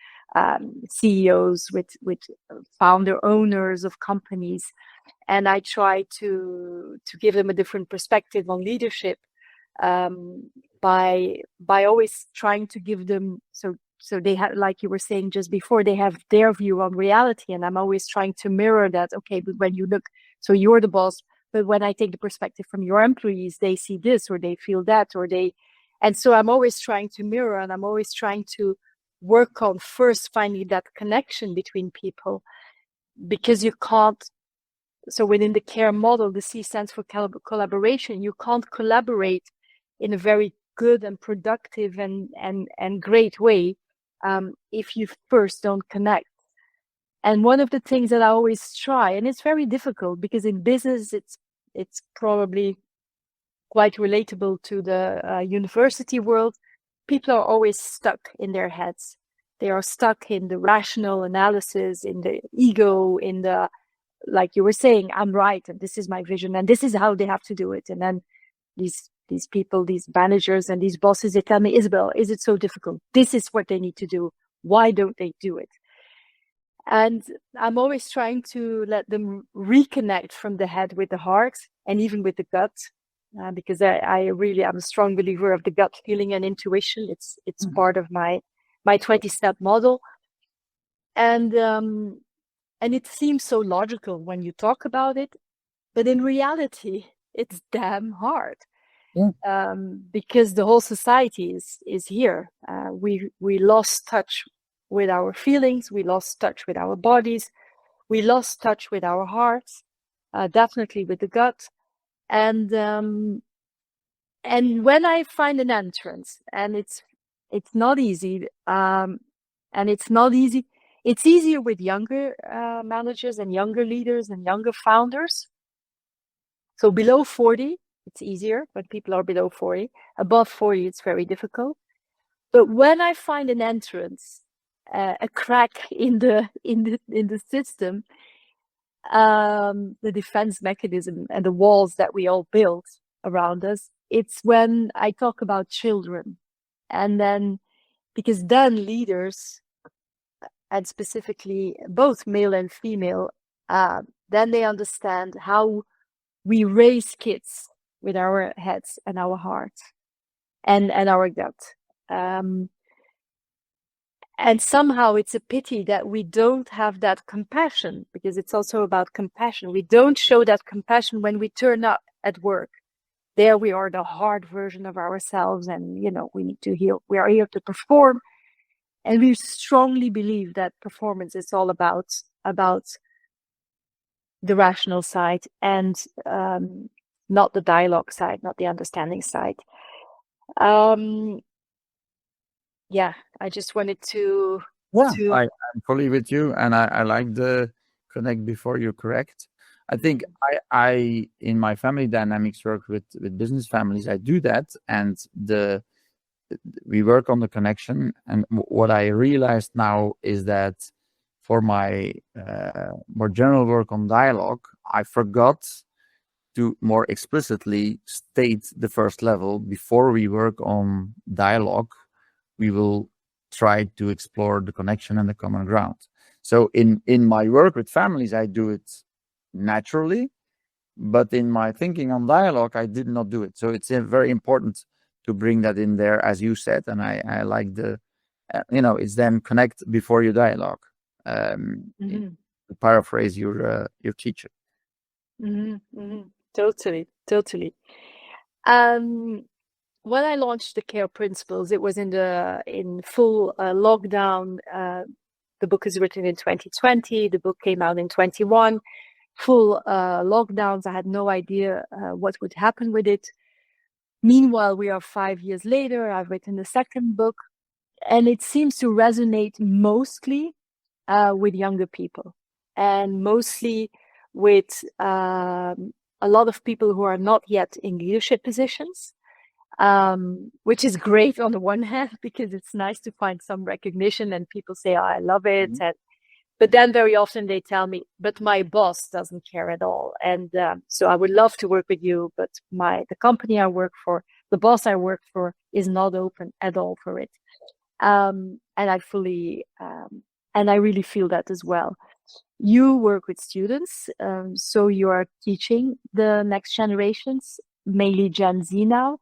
CEOs, with founder owners of companies. And I try to give them a different perspective on leadership by always trying to give them, so they have, like you were saying just before, they have their view on reality, and I'm always trying to mirror that. Okay, but when you look, so you're the boss, but when I take the perspective from your employees, they see this or they feel that, and so I'm always trying to mirror, and I'm always trying to work on first finding that connection between people, because you can't. So within the CARE model, the C stands for collaboration. You can't collaborate in a very good and productive and great way if you first don't connect. And one of the things that I always try, and it's very difficult because in business, it's probably quite relatable to the university world. People are always stuck in their heads. They are stuck in the rational analysis, in the ego, in the, like you were saying, I'm right, and this is my vision, and this is how they have to do it. And then these people, these managers and these bosses, they tell me, Isabel, is it so difficult? This is what they need to do. Why don't they do it? And I'm always trying to let them reconnect from the head with the heart and even with the gut, because I'm a strong believer of the gut feeling and intuition. It's part of my 20-step model. And it seems so logical when you talk about it, but in reality, it's damn hard. Yeah. Because the whole society is here. We lost touch with our feelings. We lost touch with our bodies. We lost touch with our hearts, definitely with the gut. And when I find an entrance, and it's not easy, it's easier with younger managers and younger leaders and younger founders, So below 40, it's easier when people are below 40. Above 40, it's very difficult. But when I find an entrance, a crack in the system, the defense mechanism and the walls that we all built around us, it's when I talk about children. And then, because then leaders, and specifically both male and female, then they understand how we raise kids with our heads and our hearts and our gut. And somehow it's a pity that we don't have that compassion, because it's also about compassion. We don't show that compassion when we turn up at work. There we are the hard version of ourselves, and we need to heal. We are here to perform, and we strongly believe that performance is all about the rational side and not the dialogue side, not the understanding side. I just wanted to. I'm fully with you, and I like the connect before you correct. I think I in my family dynamics work with business families. I do that, and we work on the connection. And what I realized now is that for my more general work on dialogue, I forgot to more explicitly state the first level. Before we work on dialogue, we will try to explore the connection and the common ground. So in my work with families, I do it naturally, but in my thinking on dialogue, I did not do it. So it's very important to bring that in there, as you said, and I like the, it's then connect before you dialogue. To paraphrase your teacher. Totally. When I launched the Care Principles, it was in full lockdown. The book is written in 2020. The book came out in 21. Full lockdowns. I had no idea what would happen with it. Meanwhile, we are 5 years later. I've written the second book, and it seems to resonate mostly with younger people, and mostly with a lot of people who are not yet in leadership positions. Which is great on the one hand, because it's nice to find some recognition and people say, oh, I love it. But then very often they tell me, but my boss doesn't care at all. And so I would love to work with you, but the company I work for, the boss I work for, is not open at all for it. And I fully, and I really feel that as well. You work with students, so you are teaching the next generations, mainly Gen Z now.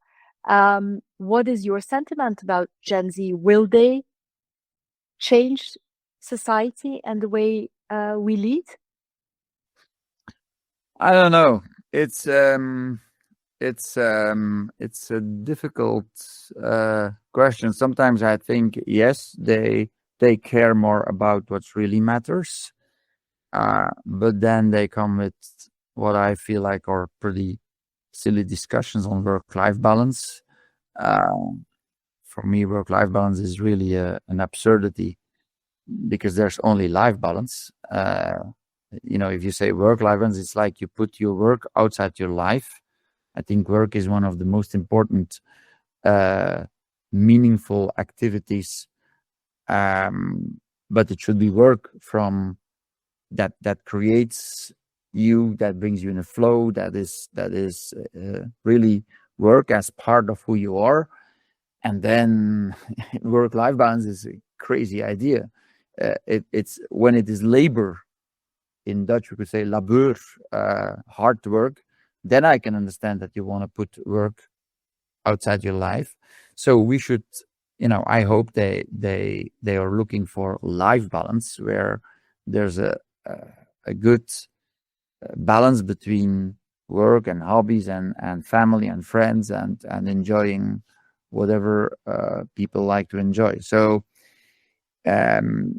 What is your sentiment about Gen Z? Will they change society and the way we lead? I don't know. It's a difficult question. Sometimes I think yes, they care more about what really matters, but then they come with what I feel like are pretty silly discussions on work-life balance. For me, work-life balance is really an absurdity, because there's only life balance. If you say work-life balance, it's like you put your work outside your life. I think work is one of the most important, meaningful activities, but it should be work from that creates you, that brings you in a flow, that is really work as part of who you are. And then work-life balance is a crazy idea. It's when it is labor, in Dutch we could say labeur, hard work, then I can understand that you want to put work outside your life. So we should, I hope they are looking for life balance, where there's a good balance between work and hobbies and family and friends and enjoying whatever people like to enjoy. So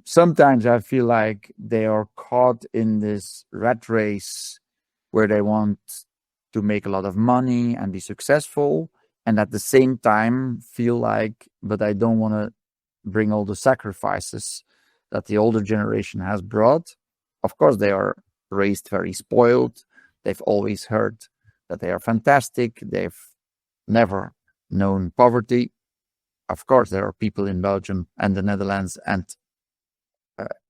sometimes I feel like they are caught in this rat race where they want to make a lot of money and be successful, and at the same time feel like, but I don't want to bring all the sacrifices that the older generation has brought. Of course, they are raised very spoiled. They've always heard that they are fantastic. They've never known poverty. Of course, there are people in Belgium and the Netherlands, and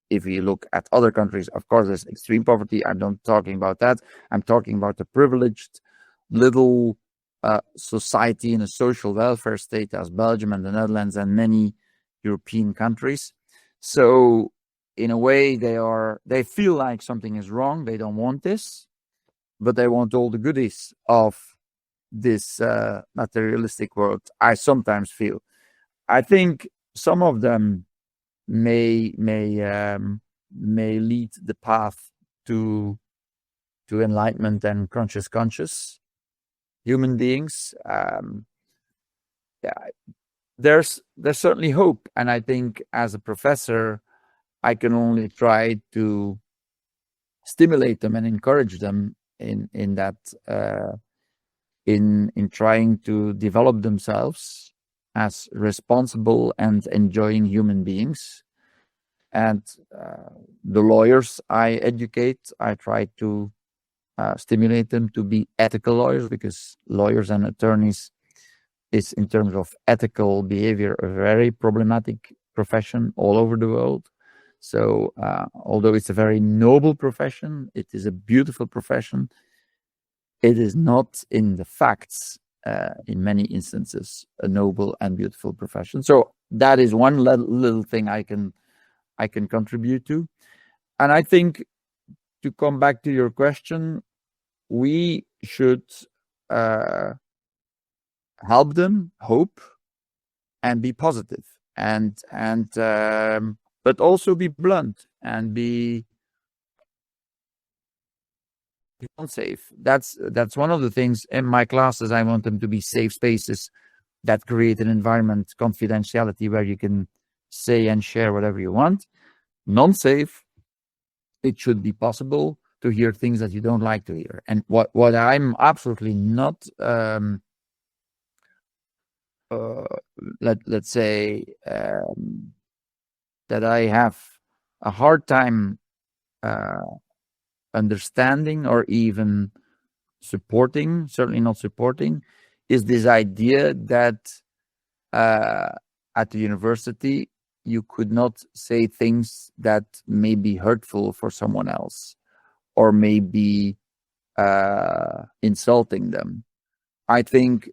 if you look at other countries, of course, there's extreme poverty. I'm not talking about that. I'm talking about a privileged little society in a social welfare state as Belgium and the Netherlands and many European countries. So in a way, they feel like something is wrong. They don't want this, but they want all the goodies of this materialistic world. I sometimes feel. I think some of them may lead the path to enlightenment and conscious human beings. Yeah, there's certainly hope, and I think as a professor, I can only try to stimulate them and encourage them in that in trying to develop themselves as responsible and enjoying human beings. And the lawyers I educate, I try to stimulate them to be ethical lawyers, because lawyers and attorneys is, in terms of ethical behavior, a very problematic profession all over the world. So although it's a very noble profession, it is a beautiful profession, it is not in the facts, in many instances, a noble and beautiful profession. So that is one little thing I can contribute to. And I think, to come back to your question, we should help them hope and be positive, and but also be blunt and be unsafe. That's one of the things in my classes. I want them to be safe spaces that create an environment, confidentiality, where you can say and share whatever you want. Non-safe, it should be possible to hear things that you don't like to hear. And what I'm absolutely not, let's say, that I have a hard time understanding or even supporting, certainly not supporting, is this idea that at the university you could not say things that may be hurtful for someone else or may be insulting them. I think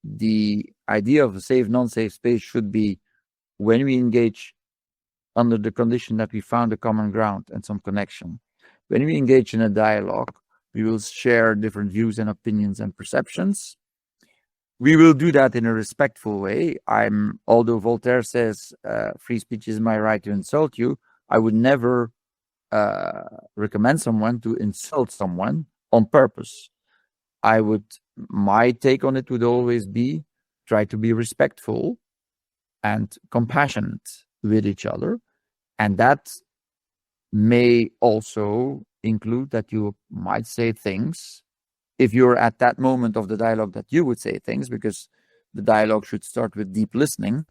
the idea of a safe, non-safe space should be when we engage under the condition that we found a common ground and some connection. When we engage in a dialogue, we will share different views and opinions and perceptions. We will do that in a respectful way. Although Voltaire says free speech is my right to insult you, I would never recommend someone to insult someone on purpose. My take on it would always be try to be respectful and compassionate with each other. And that may also include that you might say things, if you're at that moment of the dialogue, that you would say things, because the dialogue should start with deep listening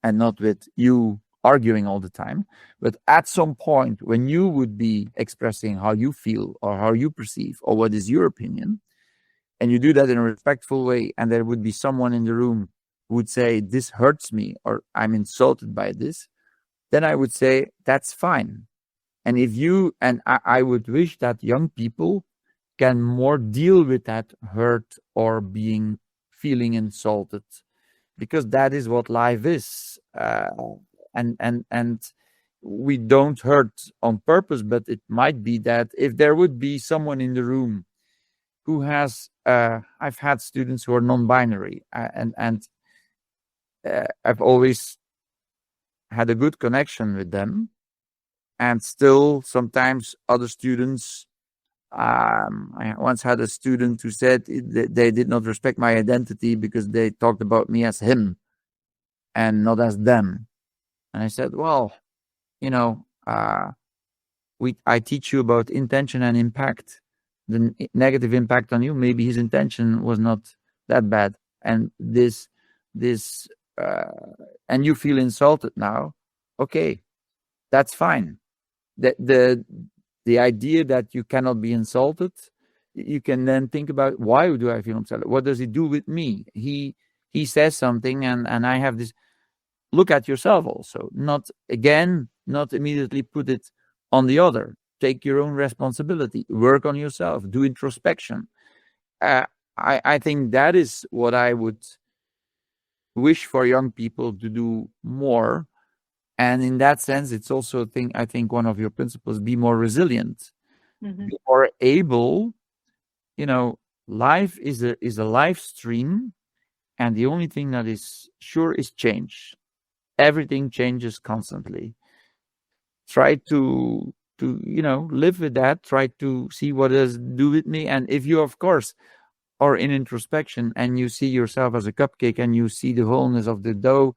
and not with you arguing all the time. But at some point when you would be expressing how you feel or how you perceive or what is your opinion, and you do that in a respectful way, and there would be someone in the room who would say, this hurts me, or I'm insulted by this, then I would say, that's fine. And I would wish that young people can more deal with that hurt or feeling insulted, because that is what life is. And we don't hurt on purpose, but it might be that if there would be someone in the room who has, I've had students who are non-binary, and I've always had a good connection with them, and still sometimes other students, I once had a student who said they did not respect my identity because they talked about me as him and not as them. And I said, well, I teach you about intention and impact. The negative impact on you, maybe his intention was not that bad, and and you feel insulted now. Okay, that's fine. The idea that you cannot be insulted you can then think about, why do I feel upset? What does it do with me? He says something, and I have this. Look at yourself also. Not immediately put it on the other. Take your own responsibility. Work on yourself. Do introspection. I think that is what I would wish for young people to do more. And in that sense, it's also a thing, I think, one of your principles: be more resilient, be more able. Life is a live stream, and the only thing that is sure is change. Everything changes constantly. Try to live with that. Try to see what does it do with me. And if you, of course, are in introspection and you see yourself as a cupcake and you see the wholeness of the dough,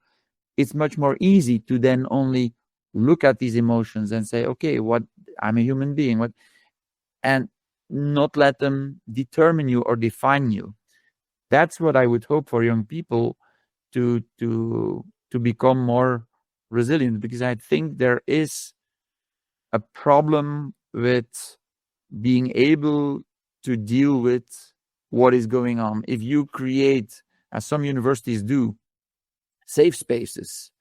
it's much more easy to then only look at these emotions and say, okay, what, I'm a human being, and not let them determine you or define you. That's what I would hope for young people, to become more resilient, because I think there is a problem with being able to deal with what is going on. If you create, as some universities do, safe spaces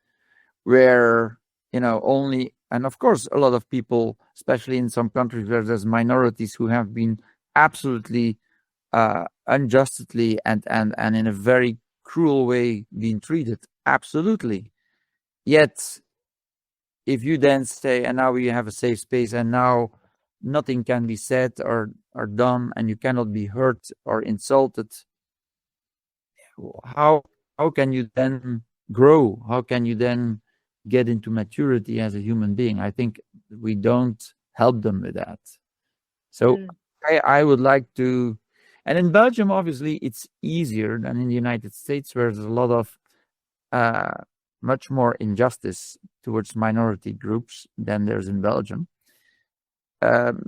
where only, and of course a lot of people, especially in some countries where there's minorities who have been absolutely unjustly and in a very cruel way being treated, absolutely. Yet if you then say, and now we have a safe space, and now nothing can be said or done, and you cannot be hurt or insulted, how can you then grow? How can you then get into maturity as a human being? I think we don't help them with that. So I would like to, and in Belgium, obviously, it's easier than in the United States, where there's a lot of much more injustice towards minority groups than there's in Belgium.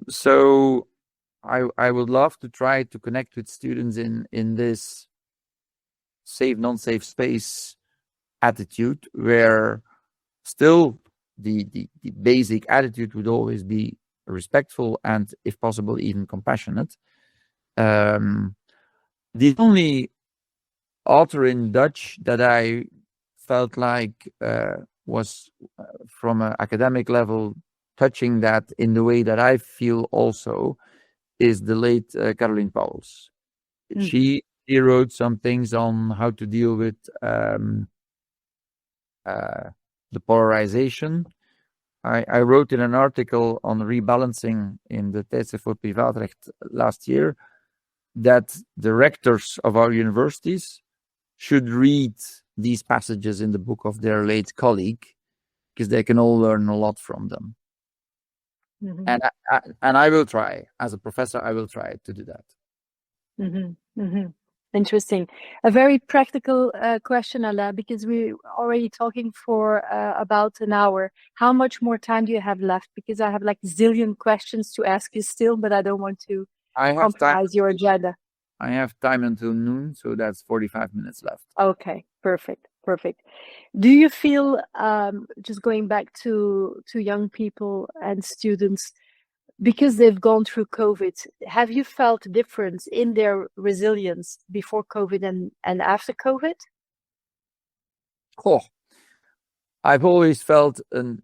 So I would love to try to connect with students in this safe, non-safe space attitude, where still the basic attitude would always be respectful and, if possible, even compassionate. The only author in Dutch that I felt like was from an academic level touching that in the way that I feel also is the late Caroline Pauwels. She wrote some things on how to deal with the polarization. I wrote in an article on rebalancing in the Tijdschrift voor Privaatrecht last year that the rectors of our universities should read these passages in the book of their late colleague, because they can all learn a lot from them. And I will try, as a professor, I will try to do that. Interesting. A very practical question, Alain, because we're already talking for about an hour. How much more time do you have left? Because I have like zillion questions to ask you still, but I don't want to compromise your agenda. I have time until noon, so that's 45 minutes left. Okay, perfect. Do you feel, just going back to young people and students, because they've gone through COVID, have you felt a difference in their resilience before COVID and after COVID? I've always felt I've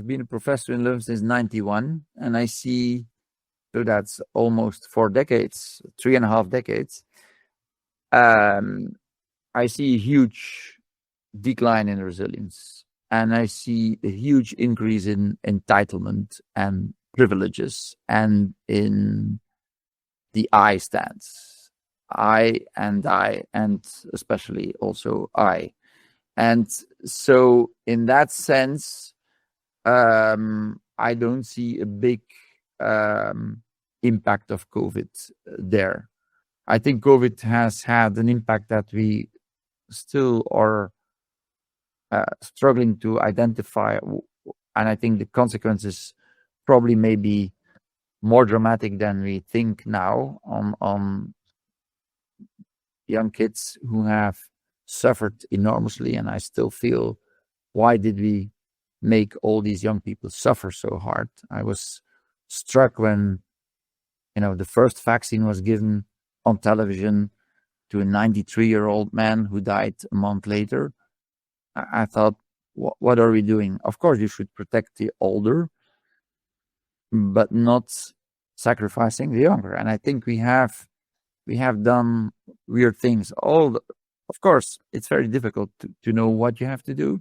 been a professor in Leuven since 91, and I see, so that's almost 4 decades, 3.5 decades. I see a huge decline in resilience, and I see a huge increase in entitlement and privileges, and in the I stance. I, and especially also I. And so in that sense, I don't see a big impact of COVID there. I think COVID has had an impact that we still are struggling to identify, and I think the consequences probably may be more dramatic than we think now on young kids who have suffered enormously. And I still feel, why did we make all these young people suffer so hard? I was struck when the first vaccine was given on television to a 93-year-old man who died a month later. I thought, what are we doing? Of course, you should protect the older, but not sacrificing the younger. And I think we have done weird things. Of course, it's very difficult to know what you have to do,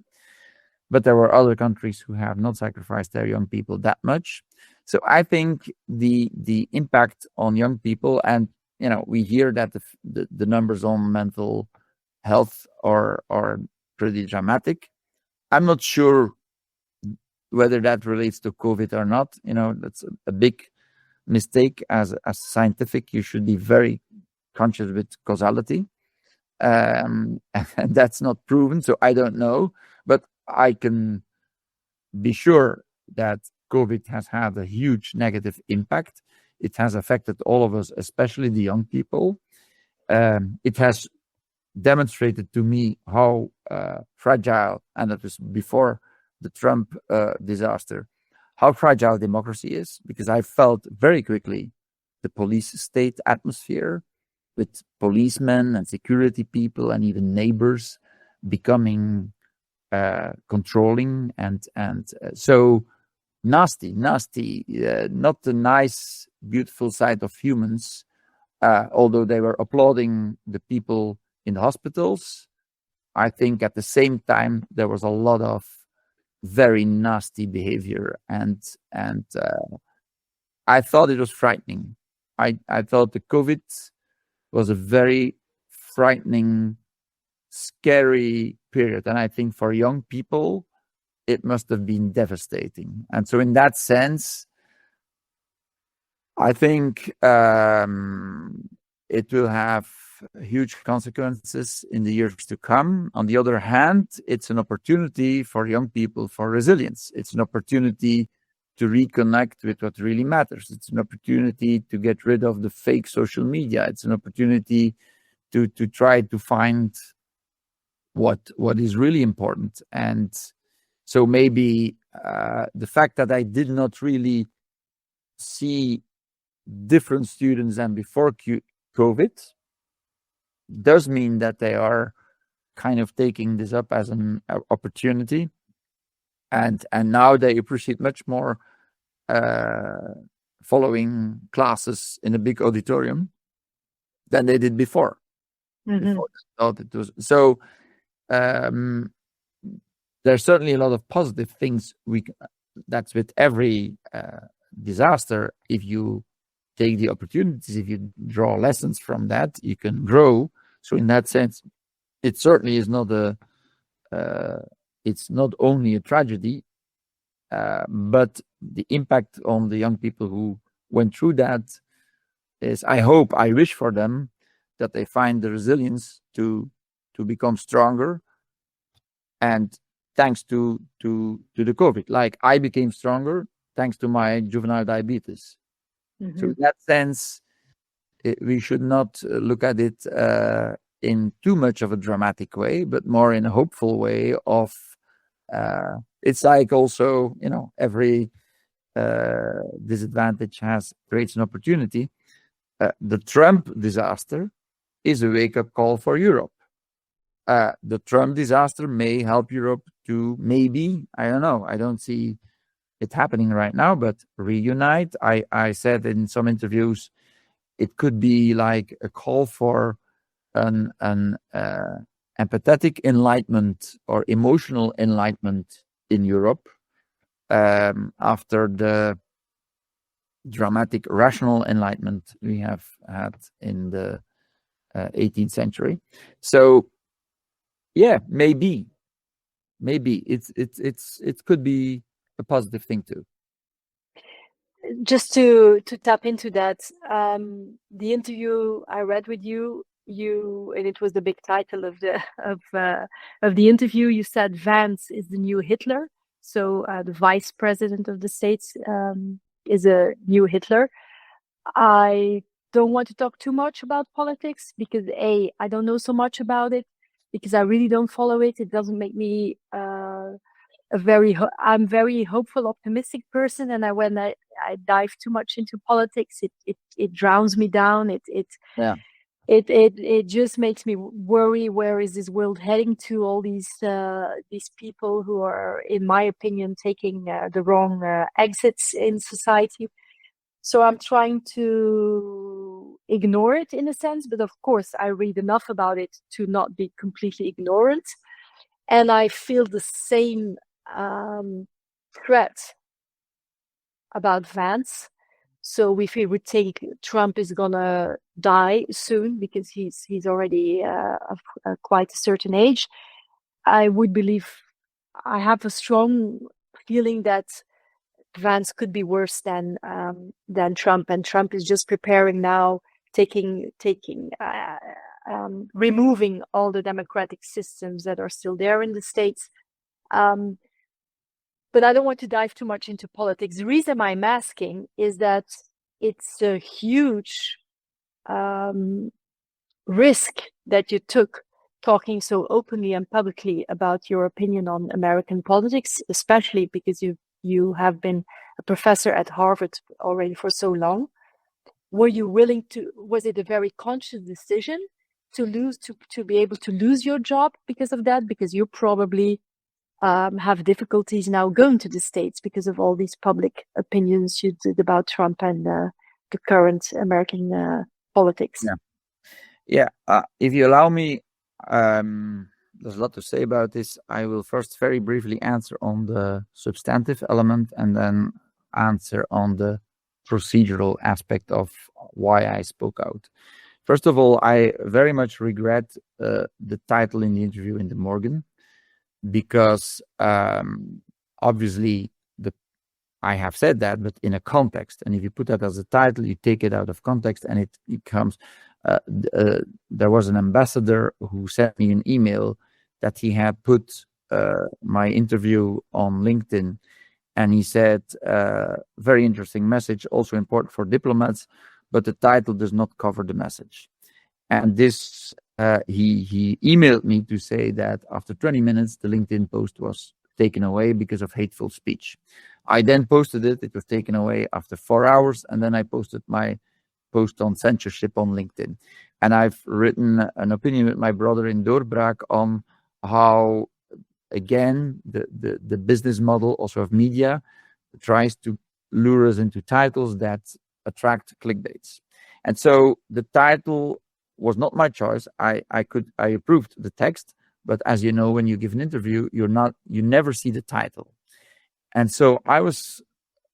but there were other countries who have not sacrificed their young people that much. So I think the impact on young people, and we hear that the numbers on mental health are pretty dramatic. I'm not sure whether that relates to COVID or not. That's a big mistake. As scientific, you should be very conscious with causality. And that's not proven, so I don't know. But I can be sure that COVID has had a huge negative impact. It has affected all of us, especially the young people. It has demonstrated to me how fragile, and that was before the Trump disaster, how fragile democracy is, because I felt very quickly the police state atmosphere with policemen and security people and even neighbors becoming controlling and so nasty, not the nice, beautiful side of humans. Although they were applauding the people in the hospitals, I think at the same time there was a lot of very nasty behavior, and I thought it was frightening. I thought the COVID was a very frightening, scary period, and I think for young people it must have been devastating. And so in that sense, I think it will have huge consequences in the years to come. On the other hand, it's an opportunity for young people for resilience. It's an opportunity to reconnect with what really matters. It's an opportunity to get rid of the fake social media. It's an opportunity to try to find what is really important. And so maybe the fact that I did not really see different students than before COVID does mean that they are kind of taking this up as an opportunity, and now they appreciate much more following classes in a big auditorium than they did before. Before they thought it was so. There's certainly a lot of positive things that's with every disaster. If you take the opportunities, if you draw lessons from that, you can grow. So in that sense, it certainly is not it's not only a tragedy, but the impact on the young people who went through that is, I wish for them that they find the resilience to become stronger. And thanks to the COVID, like I became stronger thanks to my juvenile diabetes. So in that sense, we should not look at it in too much of a dramatic way, but more in a hopeful way of, it's like also, every disadvantage creates an opportunity. The Trump disaster is a wake-up call for Europe. The Trump disaster may help Europe to maybe, I don't know, I don't see it happening right now, but reunite. I said in some interviews, it could be like a call for an empathetic enlightenment or emotional enlightenment in Europe after the dramatic rational enlightenment we have had in the 18th century. So yeah, maybe it could be a positive thing too. Just to tap into that, the interview I read with you, and it was the big title of the interview. You said Vance is the new Hitler. So the vice president of the States is a new Hitler. I don't want to talk too much about politics because I don't know so much about it, because I really don't follow it. It doesn't make me I'm very hopeful, optimistic person, and when I dive too much into politics, it drowns me down. Yeah. It just makes me worry. Where is this world heading to? All these people who are, in my opinion, taking the wrong exits in society. So I'm trying to ignore it in a sense, but of course I read enough about it to not be completely ignorant. And I feel the same threat about Vance. So if we would think Trump is gonna die soon because he's already of quite a certain age, I would believe. I have a strong feeling that Vance could be worse than Trump, and Trump is just preparing now, removing all the democratic systems that are still there in the States. But I don't want to dive too much into politics. The reason I'm asking is that it's a huge risk that you took talking so openly and publicly about your opinion on American politics, especially because you have been a professor at Harvard already for so long. Were you willing to, was it a very conscious decision to be able to lose your job because of that? Because you probably have difficulties now going to the States because of all these public opinions you did about Trump and the current American politics. Yeah. If you allow me, there's a lot to say about this. I will first very briefly answer on the substantive element and then answer on the procedural aspect of why I spoke out. First of all, I very much regret the title in the interview in the Morgan, because obviously I have said that, but in a context. And if you put that as a title, you take it out of context and it becomes, there was an ambassador who sent me an email that he had put my interview on LinkedIn. And he said, very interesting message, also important for diplomats, but the title does not cover the message. And this, he emailed me to say that after 20 minutes, the LinkedIn post was taken away because of hateful speech. I then posted it. It was taken away after 4 hours. And then I posted my post on censorship on LinkedIn. And I've written an opinion with my brother in Doorbraak on how, again, the business model also of media tries to lure us into titles that attract clickbaits. And so the title was not my choice. I approved the text, but as you know, when you give an interview, you never see the title. And so I was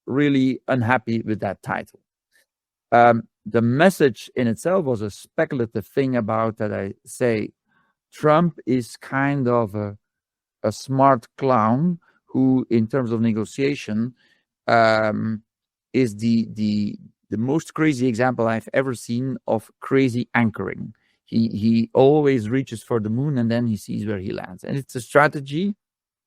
really unhappy with that title. The message in itself was a speculative thing about that I say Trump is kind of a smart clown who, in terms of negotiation, is the most crazy example I've ever seen of crazy anchoring. He always reaches for the moon and then he sees where he lands. And it's a strategy.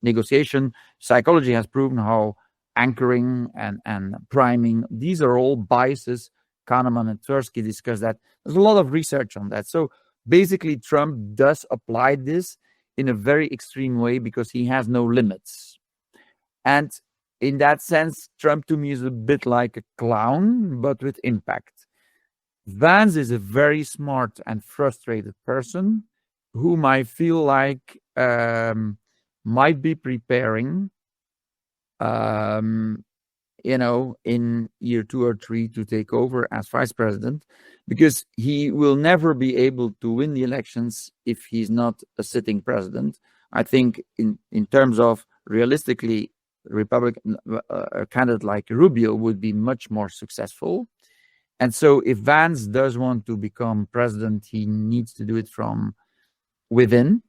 Negotiation psychology has proven how anchoring and priming, these are all biases. Kahneman and Tversky discussed that. There's a lot of research on that. So basically, Trump does apply this in a very extreme way because he has no limits. And in that sense, Trump to me is a bit like a clown, but with impact. Vance is a very smart and frustrated person whom I feel like might be preparing, in year 2 or 3 to take over as vice president, because he will never be able to win the elections if he's not a sitting president. I think in terms of realistically, Republican a candidate like Rubio would be much more successful. And so if Vance does want to become president, he needs to do it from within.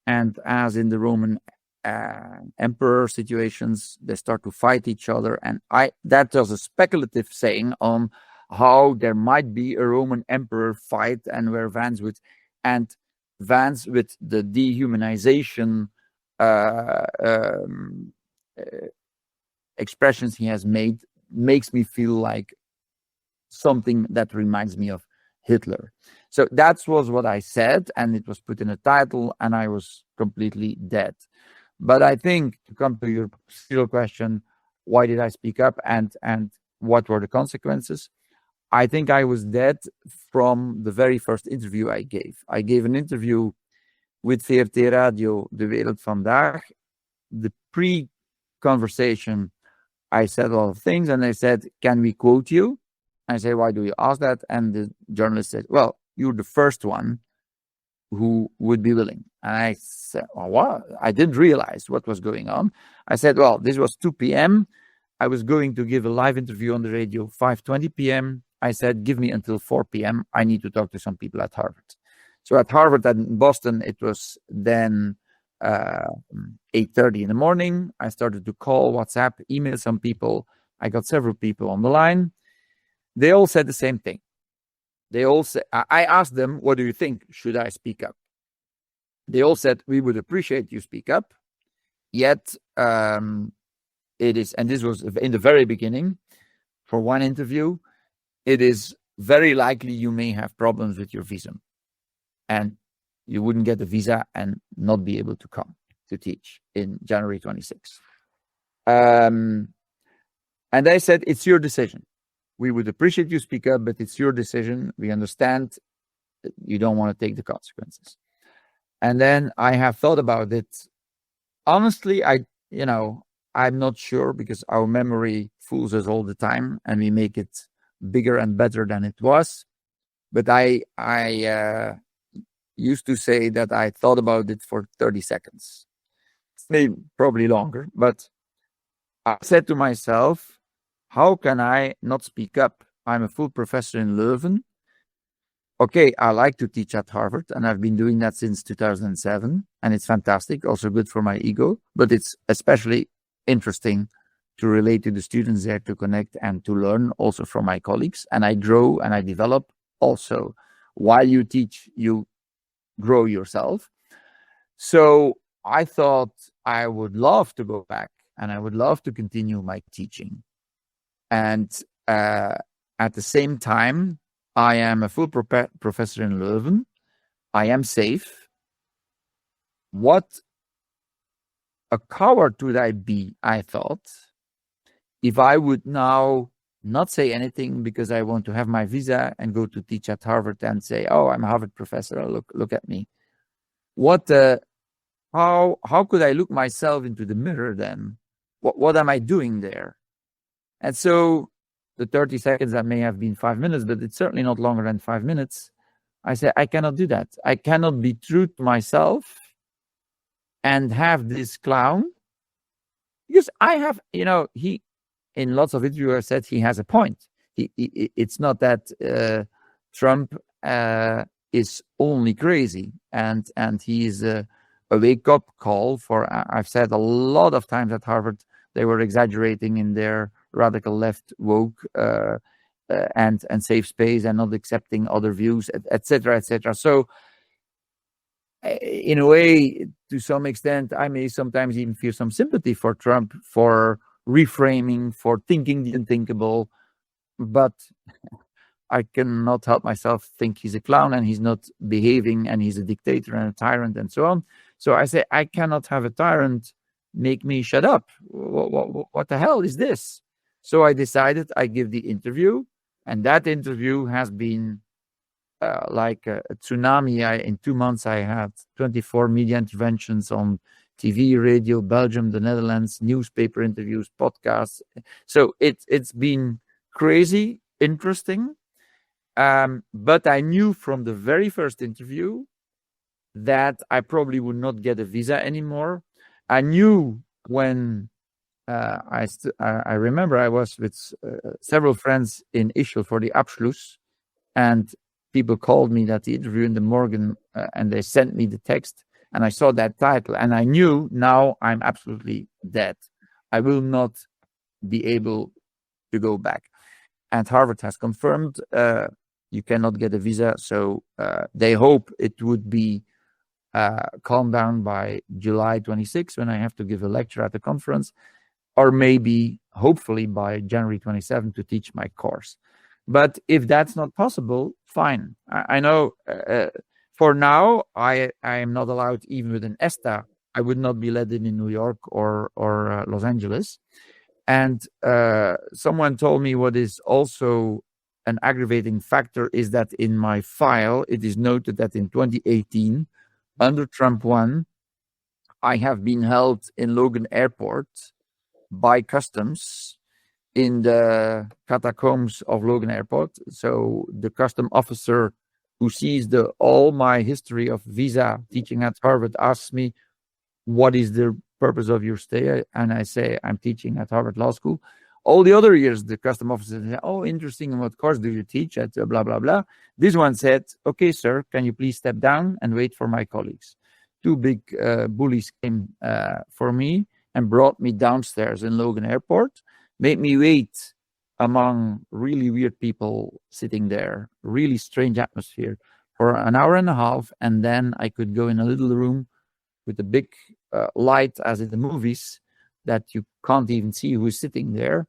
And as in the Roman emperor situations, they start to fight each other. And that was a speculative saying on how there might be a Roman emperor fight and where Vance with the dehumanization expressions he has made makes me feel like something that reminds me of Hitler. So that was what I said, and it was put in a title, and I was completely dead. But I think, to come to your real question, why did I speak up and what were the consequences? I think I was dead from the very first interview I gave. I gave an interview with VRT Radio, De Wereld Vandaag. The pre-conversation, I said a lot of things, and they said, "Can we quote you?" I say, "Why do you ask that?" And the journalist said, "Well, you're the first one who would be willing." And I said, "Well, what?" I didn't realize what was going on. I said, "Well, this was 2 p.m. I was going to give a live interview on the radio 5:20 p.m. I said, give me until 4 p.m. I need to talk to some people at Harvard." So at Harvard and in Boston, it was then 8:30 in the morning. I started to call, WhatsApp, email some people. I got several people on the line. They all said the same thing. They all said, I asked them, "What do you think? Should I speak up?" They all said, "We would appreciate you speak up. Yet it is," and this was in the very beginning, for one interview, "it is very likely you may have problems with your visa. And you wouldn't get a visa and not be able to come to teach in January 26th. And they said, "It's your decision. We would appreciate you speak up, but it's your decision. We understand that you don't want to take the consequences." And then I have thought about it. Honestly, I'm not sure, because our memory fools us all the time and we make it bigger and better than it was. But I used to say that I thought about it for 30 seconds, maybe probably longer. But I said to myself, how can I not speak up? I'm a full professor in Leuven. Okay, I like to teach at Harvard, and I've been doing that since 2007, and it's fantastic, also good for my ego, but it's especially interesting to relate to the students there, to connect and to learn also from my colleagues. And I grow and I develop also. While you teach, you grow yourself. So I thought I would love to go back and I would love to continue my teaching. And at the same time, I am a full professor in Leuven. I am safe. What a coward would I be, I thought, if I would now not say anything because I want to have my visa and go to teach at Harvard and say, "Oh, I'm a Harvard professor. Look at me." How could I look myself into the mirror then? What am I doing there? And so the 30 seconds, that may have been 5 minutes, but it's certainly not longer than 5 minutes. I said, I cannot do that. I cannot be true to myself and have this clown, because I have, he, in lots of interviews, said he has a point. It's not that Trump is only crazy, and he is a wake-up call for, I've said a lot of times at Harvard, they were exaggerating in their radical left woke and safe space and not accepting other views, etc., etc. So in a way, to some extent, I may sometimes even feel some sympathy for Trump, for reframing, for thinking the unthinkable, but I cannot help myself think he's a clown and he's not behaving and he's a dictator and a tyrant and so on. So I say, I cannot have a tyrant make me shut up. What the hell is this? So I decided I give the interview, and that interview has been like a tsunami. In 2 months, I had 24 media interventions on TV, radio, Belgium, the Netherlands, newspaper interviews, podcasts. So it's been crazy, interesting. But I knew from the very first interview that I probably would not get a visa anymore. I knew when I remember I was with several friends in Ischel for the Abschluss, and people called me at the interview in the Morgan, and they sent me the text, and I saw that title, and I knew now I'm absolutely dead. I will not be able to go back. And Harvard has confirmed you cannot get a visa, so they hope it would be calmed down by July 26, when I have to give a lecture at the conference, or maybe, hopefully, by January 27 to teach my course. But if that's not possible, fine. I know for now I am not allowed, even with an ESTA, I would not be let in New York or Los Angeles. And someone told me what is also an aggravating factor is that in my file, it is noted that in 2018, under Trump 1, I have been held in Logan Airport by customs in the catacombs of Logan Airport. So the custom officer who sees all my history of visa teaching at Harvard asks me, what is the purpose of your stay? And I say, I'm teaching at Harvard Law School. All the other years, the custom officer said, oh, interesting. And what course do you teach at blah, blah, blah. This one said, okay, sir, can you please step down and wait for my colleagues? Two big bullies came for me and brought me downstairs in Logan Airport, made me wait among really weird people sitting there, really strange atmosphere for an hour and a half. And then I could go in a little room with a big light, as in the movies, that you can't even see who is sitting there,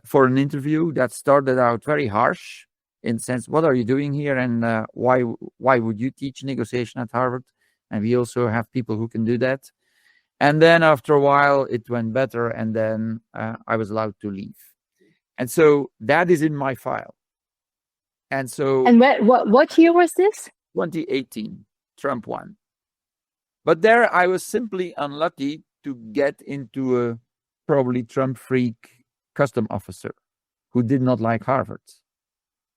for an interview that started out very harsh in the sense, what are you doing here? And why would you teach negotiation at Harvard? And we also have people who can do that. And then after a while, it went better. And then I was allowed to leave. And so that is in my file. And so... And what year was this? 2018, Trump won. But there I was simply unlucky to get into a probably Trump freak custom officer who did not like Harvard,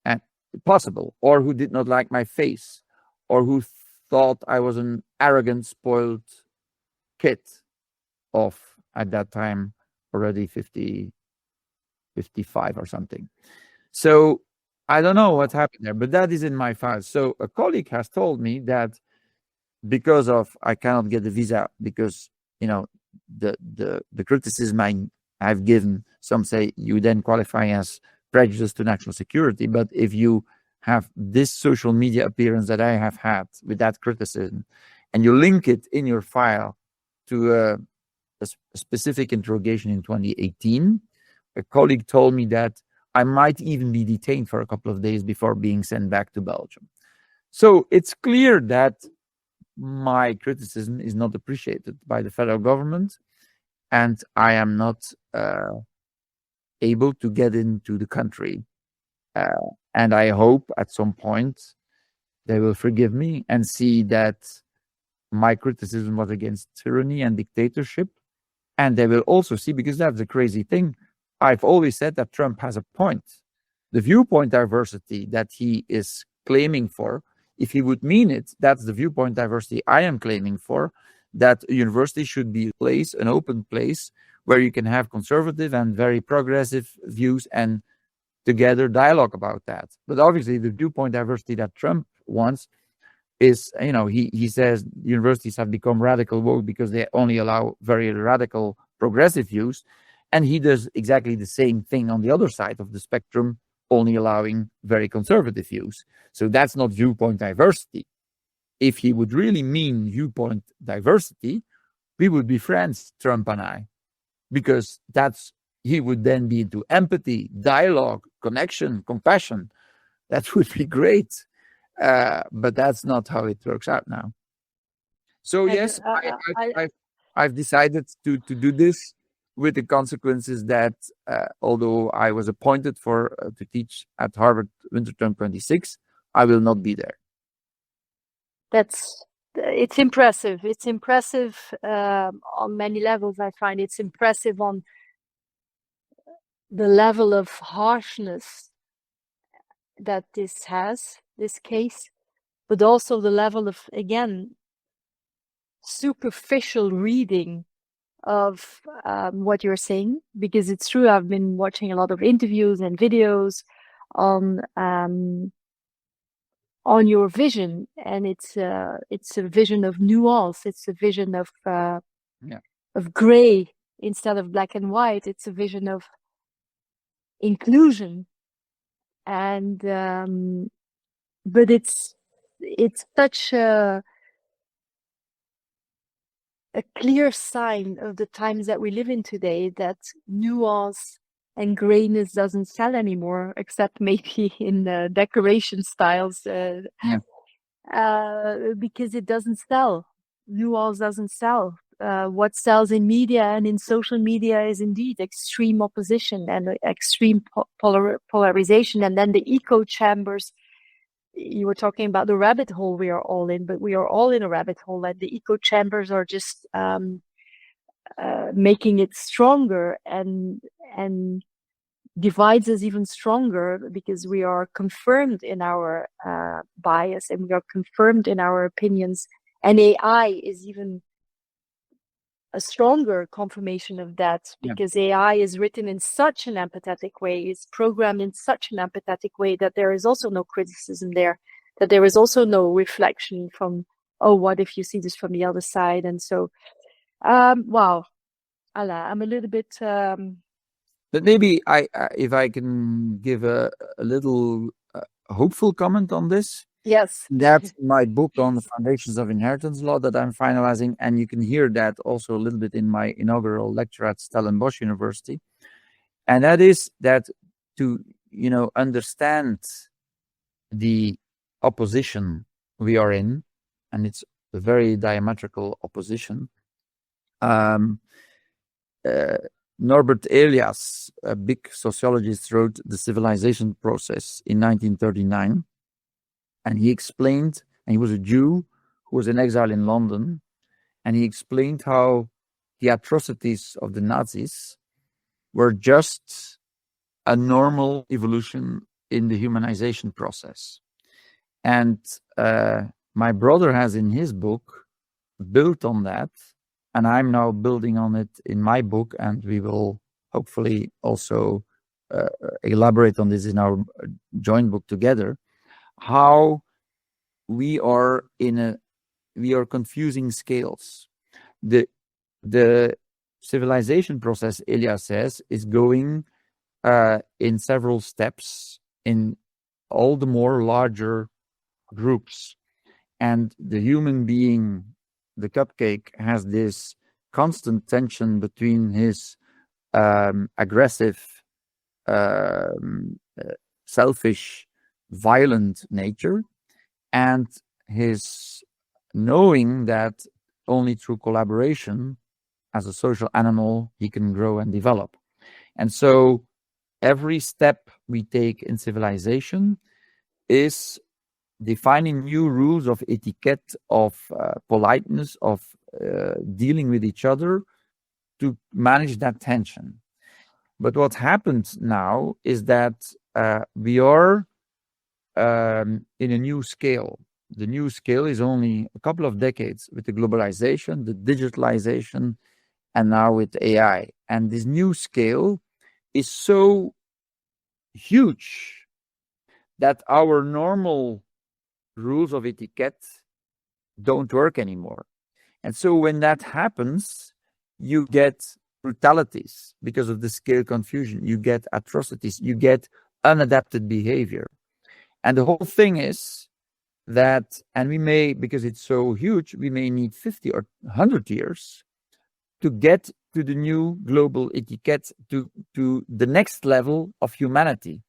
and possible, or who did not like my face, or who thought I was an arrogant, spoiled kid of, at that time, already 50, 55 or something. So I don't know what happened there, but that is in my file. So a colleague has told me that because of I cannot get the visa because, you know, the criticism I've given, some say you then qualify as prejudice to national security. But if you have this social media appearance that I have had with that criticism, and you link it in your file to a specific interrogation in 2018, a colleague told me that I might even be detained for a couple of days before being sent back to Belgium. So it's clear that my criticism is not appreciated by the federal government, and I am not able to get into the country. And I hope at some point they will forgive me and see that my criticism was against tyranny and dictatorship. And they will also see, because that's the crazy thing, I've always said that Trump has a point. The viewpoint diversity that he is claiming for, if he would mean it, that's the viewpoint diversity I am claiming for, that a university should be a place, an open place, where you can have conservative and very progressive views and together dialogue about that. But obviously the viewpoint diversity that Trump wants is, you know, he says universities have become radical woke because they only allow very radical progressive views. And he does exactly the same thing on the other side of the spectrum, only allowing very conservative views. So that's not viewpoint diversity. If he would really mean viewpoint diversity, we would be friends, Trump and I, because he would then be into empathy, dialogue, connection, compassion. That would be great. But that's not how it works out now. So yes, I've decided to do this, with the consequences that although I was appointed to teach at Harvard winter term 26, I will not be there. It's impressive. It's impressive on many levels. I find it's impressive on the level of harshness that this case, but also the level of, again, superficial reading of what you're saying, because it's true, I've been watching a lot of interviews and videos on your vision, and it's a vision of nuance. It's a vision of gray instead of black and white. It's a vision of inclusion, and but it's such a clear sign of the times that we live in today, that nuance and grayness doesn't sell anymore, except maybe in decoration styles, because it doesn't sell. nuance doesn't sell. What sells in media and in social media is indeed extreme opposition and extreme polarization. And then the echo chambers, you were talking about the rabbit hole we are all in, but we are all in a rabbit hole, and the echo chambers are just making it stronger and divides us even stronger, because we are confirmed in our bias, and we are confirmed in our opinions. And AI is even a stronger confirmation of that, because AI is written in such an empathetic way, it's programmed in such an empathetic way, that there is also no criticism there, that there is also no reflection from, oh, what if you see this from the other side? And so, wow, Alain, I'm a little bit... But maybe if I can give a little hopeful comment on this. Yes. That's my book on the foundations of inheritance law that I'm finalizing. And you can hear that also a little bit in my inaugural lecture at Stellenbosch University. And that is that to, understand the opposition we are in, and it's a very diametrical opposition. Norbert Elias, a big sociologist, wrote The Civilization Process in 1939. And he explained, and he was a Jew who was in exile in London, and he explained how the atrocities of the Nazis were just a normal evolution in the humanization process. And my brother has in his book built on that, and I'm now building on it in my book, and we will hopefully also elaborate on this in our joint book together, how we are confusing scales. The civilization process, Elias says, is going in several steps in all the more larger groups. And the human being, the cupcake, has this constant tension between his aggressive, selfish, violent nature and his knowing that only through collaboration as a social animal he can grow and develop. And so every step we take in civilization is defining new rules of etiquette, of politeness, of dealing with each other to manage that tension. But what happens now is that we are in a new scale. The new scale is only a couple of decades with the globalization, the digitalization, and now with AI. And this new scale is so huge that our normal rules of etiquette don't work anymore. And so when that happens, you get brutalities because of the scale confusion. You get atrocities. You get unadapted behavior. And the whole thing is that, and we may, because it's so huge, we may need 50 or 100 years to get to the new global etiquette, to the next level of humanity.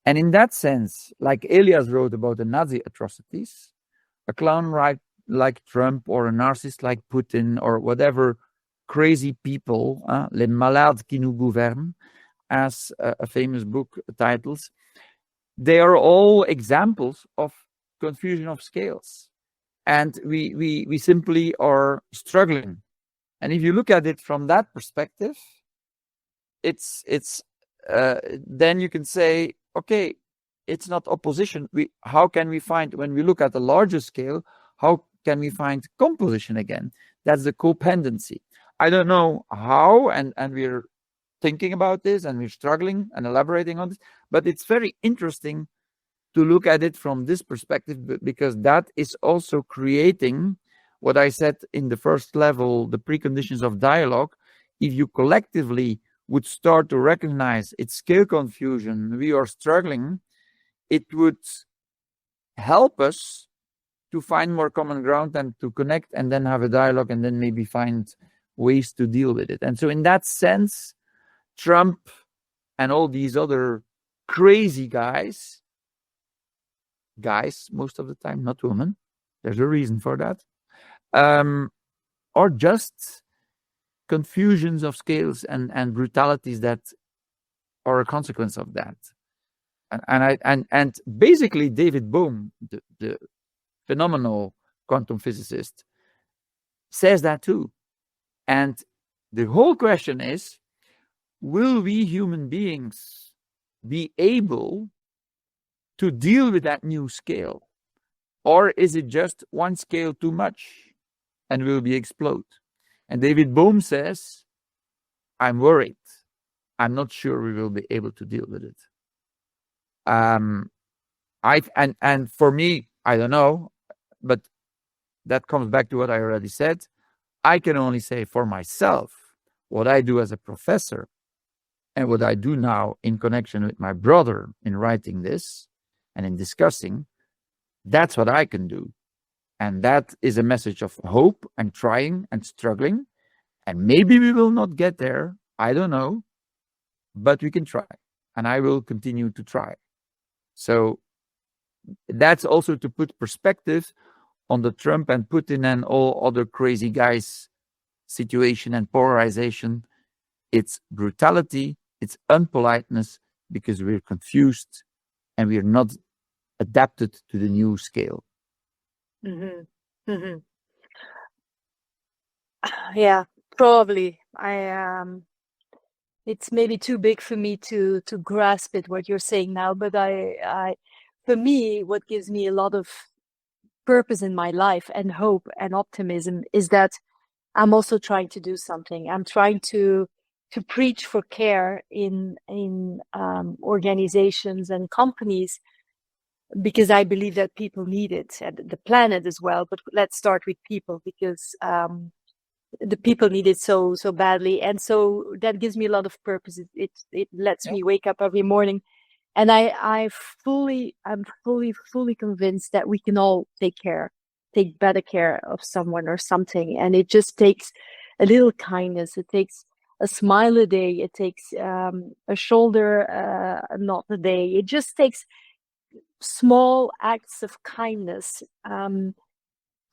And in that sense, like Elias wrote about the Nazi atrocities, a clown like Trump or a narcissist like Putin or whatever crazy people, les malades qui nous gouvernent, as a famous book titles, they are all examples of confusion of scales. And we simply are struggling. And if you look at it from that perspective, it's then you can say, okay, it's not opposition. How can we find, when we look at the larger scale, how can we find composition again? That's the codependency. I don't know how, and we're thinking about this, and we're struggling and elaborating on this, but it's very interesting to look at it from this perspective, because that is also creating what I said in the first level, the preconditions of dialogue. If you collectively would start to recognize its scale confusion, we are struggling, it would help us to find more common ground and to connect and then have a dialogue and then maybe find ways to deal with it. And so in that sense, Trump and all these other crazy guys most of the time, not women, there's a reason for that, or just confusions of scales and brutalities that are a consequence of that. And basically David Bohm, the phenomenal quantum physicist, says that too. And the whole question is, will we human beings be able to deal with that new scale? Or is it just one scale too much and will we explode? And David Bohm says, I'm worried. I'm not sure we will be able to deal with it. And for me, I don't know, but that comes back to what I already said. I can only say for myself what I do as a professor and what I do now in connection with my brother in writing this and in discussing. That's what I can do. And that is a message of hope and trying and struggling. And maybe we will not get there. I don't know. But we can try. And I will continue to try. So that's also to put perspective on the Trump and Putin and all other crazy guys situation and polarization. It's brutality. It's unpoliteness because we're confused and we're not adapted to the new scale. Mm-hmm. Mm-hmm. Yeah, probably. It's maybe too big for me to grasp it, what you're saying now, but for me, what gives me a lot of purpose in my life and hope and optimism is that I'm also trying to do something. I'm trying to preach for care in organizations and companies, because I believe that people need it, and the planet as well. But let's start with people, because the people need it so badly, and so that gives me a lot of purpose. It lets me wake up every morning, and I'm fully convinced that we can all take better care of someone or something, and it just takes a little kindness. It takes a smile a day. It takes a shoulder nod a day. It just takes small acts of kindness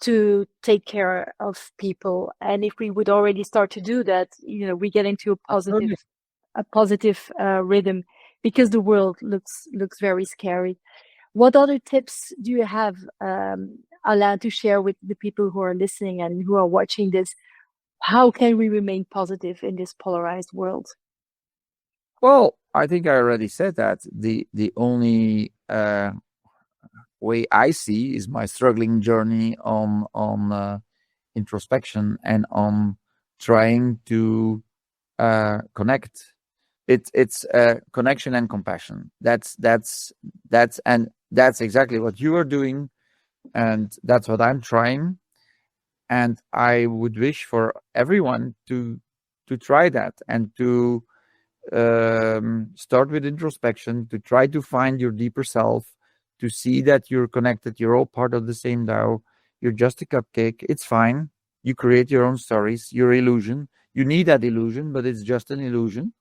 to take care of people. And if we would already start to do that, we get into a positive rhythm, because the world looks very scary. What other tips do you have, Alain, to share with the people who are listening and who are watching this? How can we remain positive in this polarized world? Well, I think I already said that. The only way I see is my struggling journey on introspection and on trying to connect. It's connection and compassion. That's exactly what you are doing, and that's what I'm trying. And I would wish for everyone to try that and to start with introspection, to try to find your deeper self, to see that you're connected, you're all part of the same DAO, you're just a cupcake, it's fine. You create your own stories, your illusion. You need that illusion, but it's just an illusion.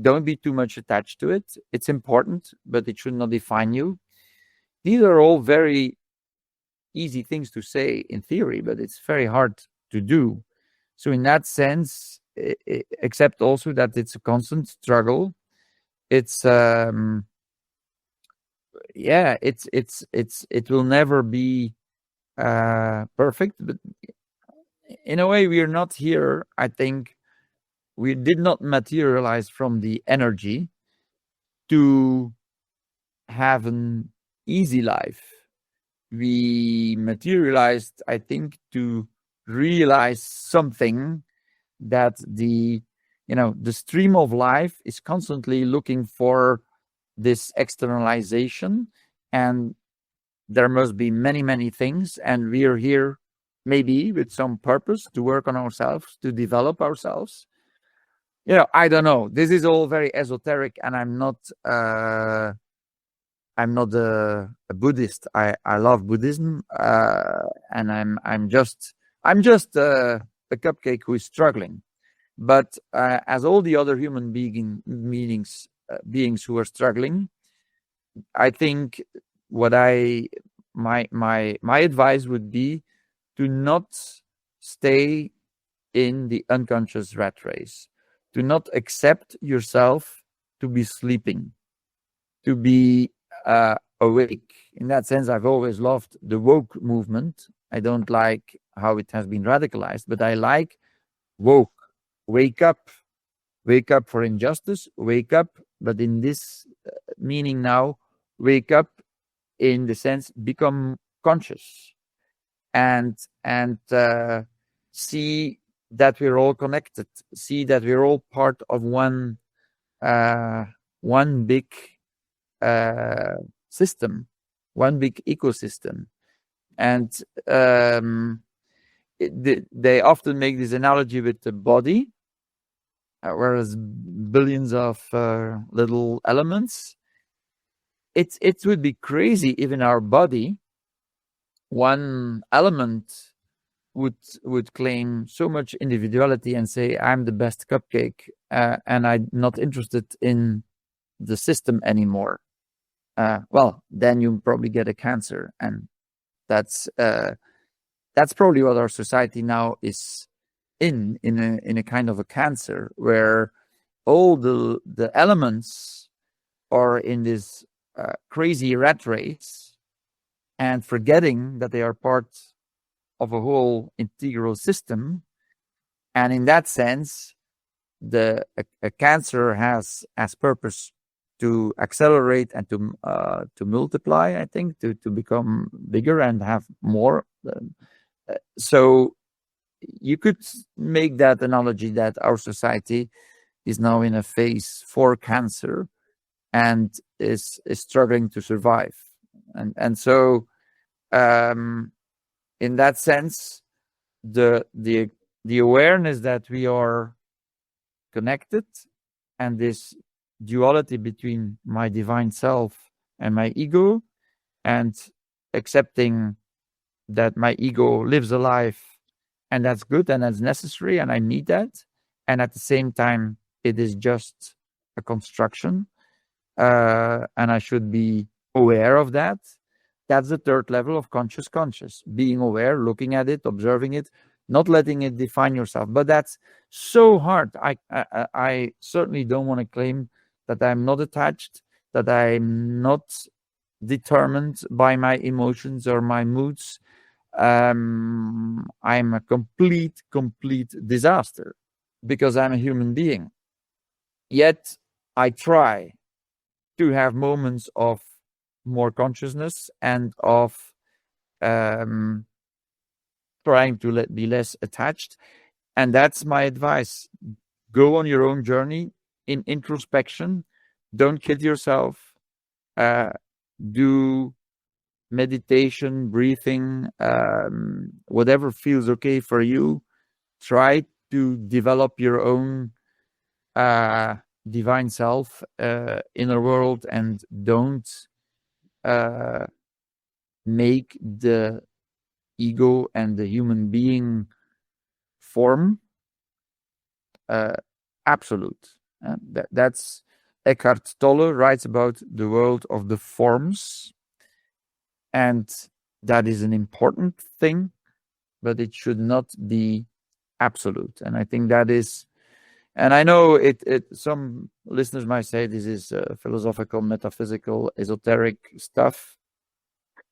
Don't be too much attached to it. It's important, but it should not define you. These are all very easy things to say in theory, but it's very hard to do. So in that sense, except also that it's a constant struggle. It's it will never be perfect, but in a way we are not here. I think we did not materialize from the energy to have an easy life. We materialized, I think, to realize something, that the stream of life is constantly looking for this externalization, and there must be many things, and we are here maybe with some purpose to work on ourselves, to develop ourselves. I don't know, this is all very esoteric, and I'm not a Buddhist. I love Buddhism, and I'm just a cupcake who is struggling. But as all the other human beings who are struggling, I think what my advice would be to not stay in the unconscious rat race, to not accept yourself to be sleeping, to be awake. In that sense, I've always loved the woke movement. I don't like how it has been radicalized, but I like woke, wake up for injustice, wake up, but in this meaning now, wake up in the sense become conscious and see that we're all connected, see that we're all part of one big system, one big ecosystem. And they often make this analogy with the body, whereas billions of little elements. It would be crazy if in our body one element would claim so much individuality and say, I'm the best cupcake, and I'm not interested in the system anymore. Well, then you probably get a cancer, and that's probably what our society now is in a kind of a cancer, where all the elements are in this crazy rat race and forgetting that they are part of a whole integral system. And in that sense, a cancer has as purpose to accelerate and to multiply, I think, to become bigger and have more. So you could make that analogy that our society is now in a phase 4 cancer and is struggling to survive. And so in that sense, the awareness that we are connected, and this duality between my divine self and my ego, and accepting that my ego lives a life, and that's good and that's necessary and I need that, and at the same time it is just a construction, and I should be aware of that. That's the third level of conscious, being aware, looking at it, observing it, not letting it define yourself. But that's so hard. I certainly don't want to claim that I'm not attached, that I'm not determined by my emotions or my moods. I'm a complete disaster because I'm a human being. Yet I try to have moments of more consciousness and of trying to be less attached. And that's my advice. Go on your own journey in introspection. Don't kid yourself. Do meditation, breathing, whatever feels okay for you. Try to develop your own divine self, inner world, and don't make the ego and the human being form absolute. That's Eckhart Tolle writes about the world of the forms, and that is an important thing, but it should not be absolute. And I think that is, and I know it some listeners might say this is philosophical, metaphysical, esoteric stuff.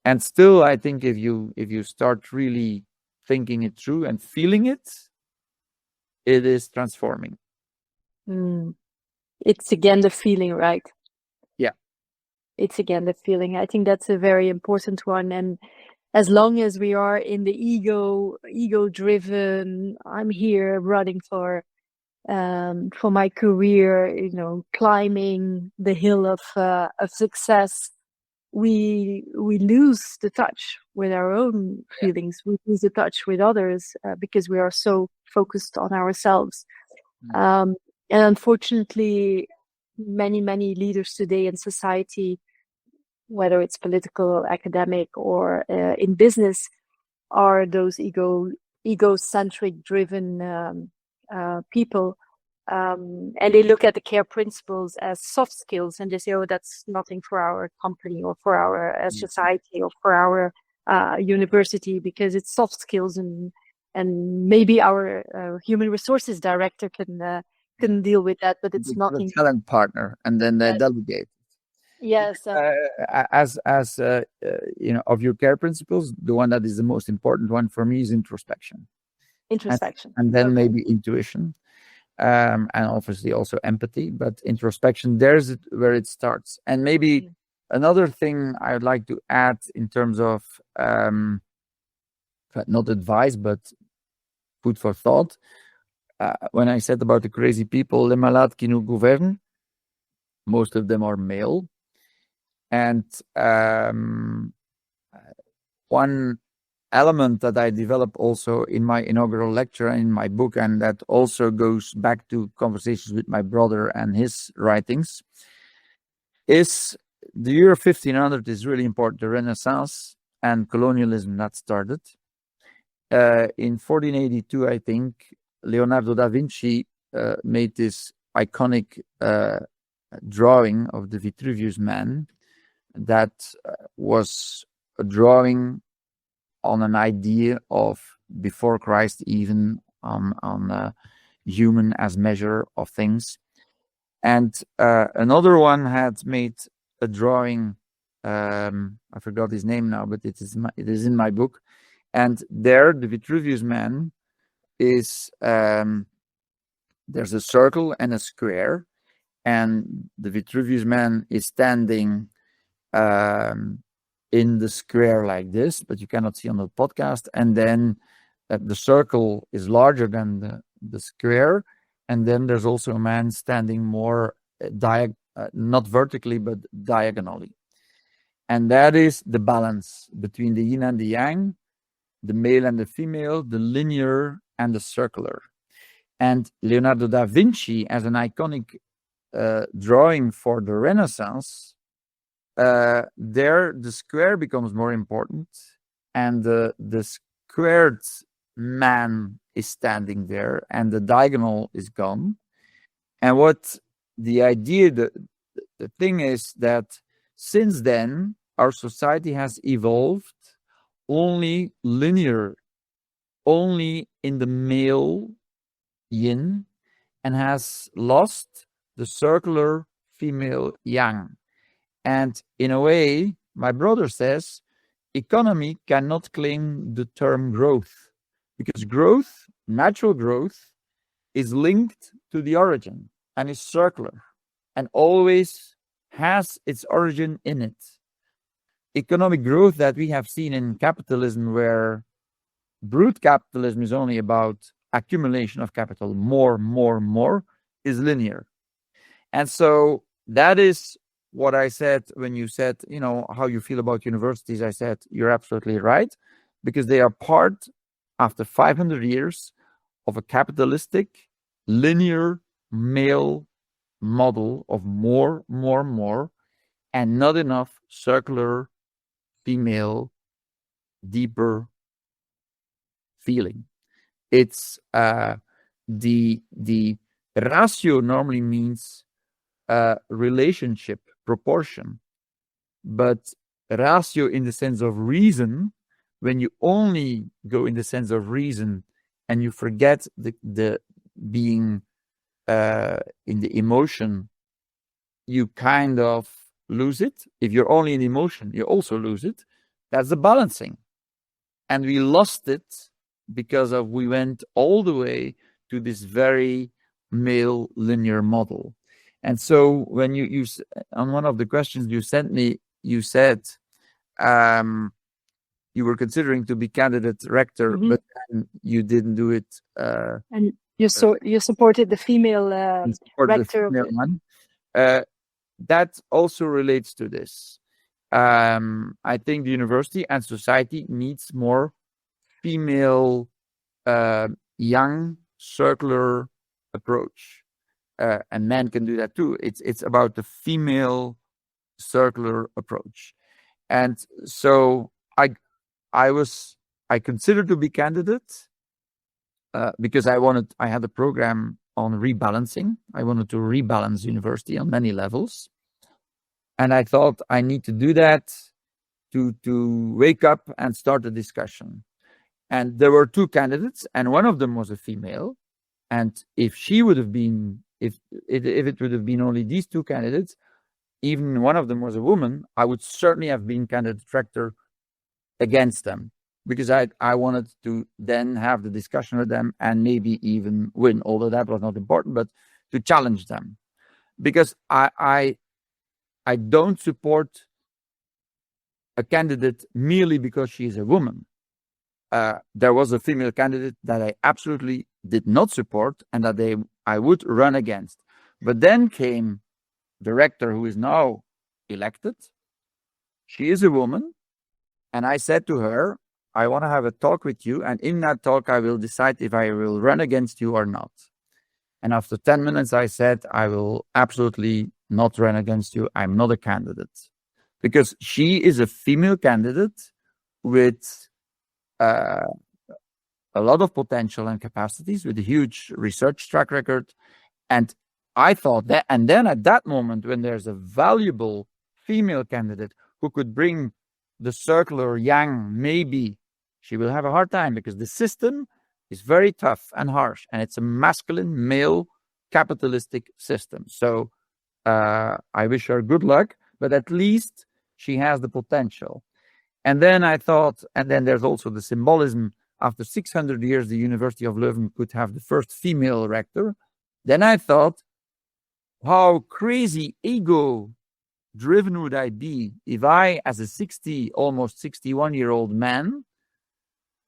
And still, I think if you start really thinking it through and feeling it, it is transforming. It's again the feeling, right? Yeah. It's again the feeling. I think that's a very important one. And as long as we are in the ego-driven, I'm here running for my career, climbing the hill of success, we lose the touch with our own feelings. We lose the touch with others because we are so focused on ourselves. And unfortunately, many leaders today in society, whether it's political, academic, or in business, are those egocentric driven people. And they look at the care principles as soft skills, and they say, oh, that's nothing for our company or for our society or for our university, because it's soft skills, and and maybe our human resources director can deal with that, but it's not The talent partner, and then they Yes. delegate. Yes. As of your care principles, the one that is the most important one for me is introspection, Introspection. and then Okay. maybe intuition, and obviously also empathy. But introspection, there's where it starts. And maybe another thing I would like to add in terms of not advice, but food for thought. When I said about the crazy people, les malades qui nous gouvernent, most of them are male. And one element that I developed also in my inaugural lecture and in my book, and that also goes back to conversations with my brother and his writings, is the year 1500 is really important. The Renaissance and colonialism that started. In 1482, I think, Leonardo da Vinci made this iconic drawing of the Vitruvius Man that was a drawing on an idea of before Christ, even on human as measure of things. And another one had made a drawing. I forgot his name now, but it is in my book. And there, the Vitruvius Man is there's a circle and a square, and the Vitruvius Man is standing in the square like this, but you cannot see on the podcast. And then the circle is larger than the square, and then there's also a man standing more not vertically but diagonally, and that is the balance between the yin and the yang, the male and the female, the linear and the circular. And Leonardo da Vinci, as an iconic drawing for the Renaissance, there the square becomes more important, and the squared man is standing there, and the diagonal is gone. And what the idea, the thing is that since then, our society has evolved only linear, only in the male yin, and has lost the circular female yang. And in a way, my brother says, economy cannot claim the term growth, because growth, natural growth, is linked to the origin and is circular and always has its origin in it. Economic growth that we have seen in capitalism, where brute capitalism is only about accumulation of capital, more, is linear. And so that is what I said when you said, how you feel about universities. I said, you're absolutely right, because they are part, after 500 years, of a capitalistic, linear, male model of more, and not enough circular, female, deeper feeling. It's the ratio normally means relationship, proportion, but ratio in the sense of reason, when you only go in the sense of reason and you forget the being in the emotion, you kind of lose it. If you're only in emotion, you also lose it. That's the balancing. And we lost it because we went all the way to this very male linear model. And so when you on one of the questions you sent me, you said you were considering to be candidate rector, but then you didn't do it. And you supported the female rector. The female one. That also relates to this. I think the university and society needs more female, young, circular approach. And men can do that too. It's about the female circular approach. And so I considered to be candidate because I had a program on rebalancing. I wanted to rebalance university on many levels. And I thought I need to do that to wake up and start a discussion. And there were two candidates, and one of them was a female. And if she would have been, if it would have been only these two candidates, even one of them was a woman, I would certainly have been candidate director against them, because I wanted to then have the discussion with them and maybe even win, although that was not important, but to challenge them. Because I don't support a candidate merely because she is a woman. There was a female candidate that I absolutely did not support and that I would run against. But then came the rector who is now elected. She is a woman. And I said to her, I want to have a talk with you. And in that talk, I will decide if I will run against you or not. And after 10 minutes, I said, I will absolutely not run against you. I'm not a candidate. Because she is a female candidate with a lot of potential and capacities, with a huge research track record. And I thought that, and then at that moment, when there's a valuable female candidate who could bring the circular yang, maybe she will have a hard time, because the system is very tough and harsh, and it's a masculine, male, capitalistic system. So I wish her good luck, but at least she has the potential. And then I thought, and then there's also the symbolism, after 600 years, the University of Leuven could have the first female rector. Then I thought, how crazy ego-driven would I be if I, as a almost 61-year-old man,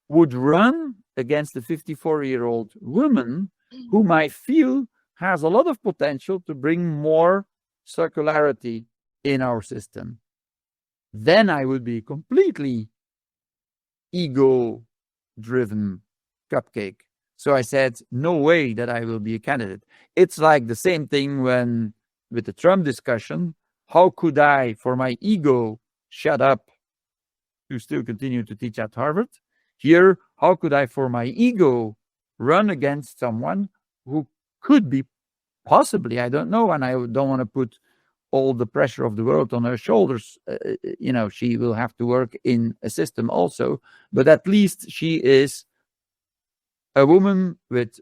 would run against a 54-year-old woman whom I feel has a lot of potential to bring more circularity in our system. Then I would be completely ego-driven cupcake. So I said, no way that I will be a candidate. It's like the same thing when, with the Trump discussion, how could I, for my ego, shut up to still continue to teach at Harvard? Here, how could I, for my ego, run against someone who could be possibly, I don't know, and I don't want to put all the pressure of the world on her shoulders. She will have to work in a system also, but at least she is a woman with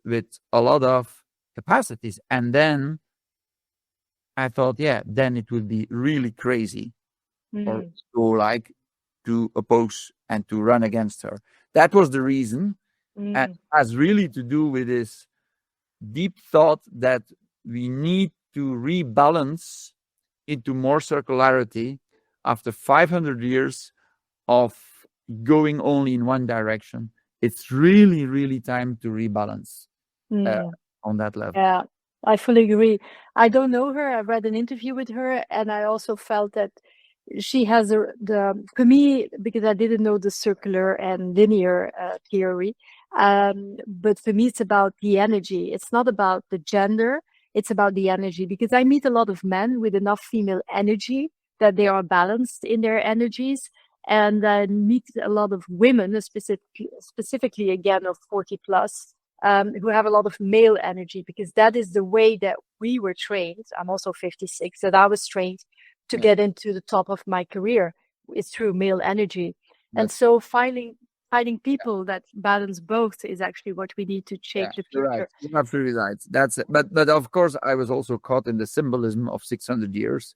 a lot of capacities. And then I thought, then it would be really crazy or to oppose and to run against her. That was the reason, and it has really to do with this deep thought that we need to rebalance into more circularity after 500 years of going only in one direction. It's really, really time to rebalance on that level. Yeah, I fully agree. I don't know her. I read an interview with her, and I also felt that she has for me, because I didn't know the circular and linear theory, but for me, it's about the energy. It's not about the gender. It's about the energy, because I meet a lot of men with enough female energy that they are balanced in their energies. And I meet a lot of women, specifically again of 40 plus, who have a lot of male energy, because that is the way that we were trained. I'm also 56, that I was trained to get into the top of my career. It's through male energy. And so finding people that balance both is actually what we need to change the future. Right. You're absolutely right. That's it. But of course, I was also caught in the symbolism of 600 years.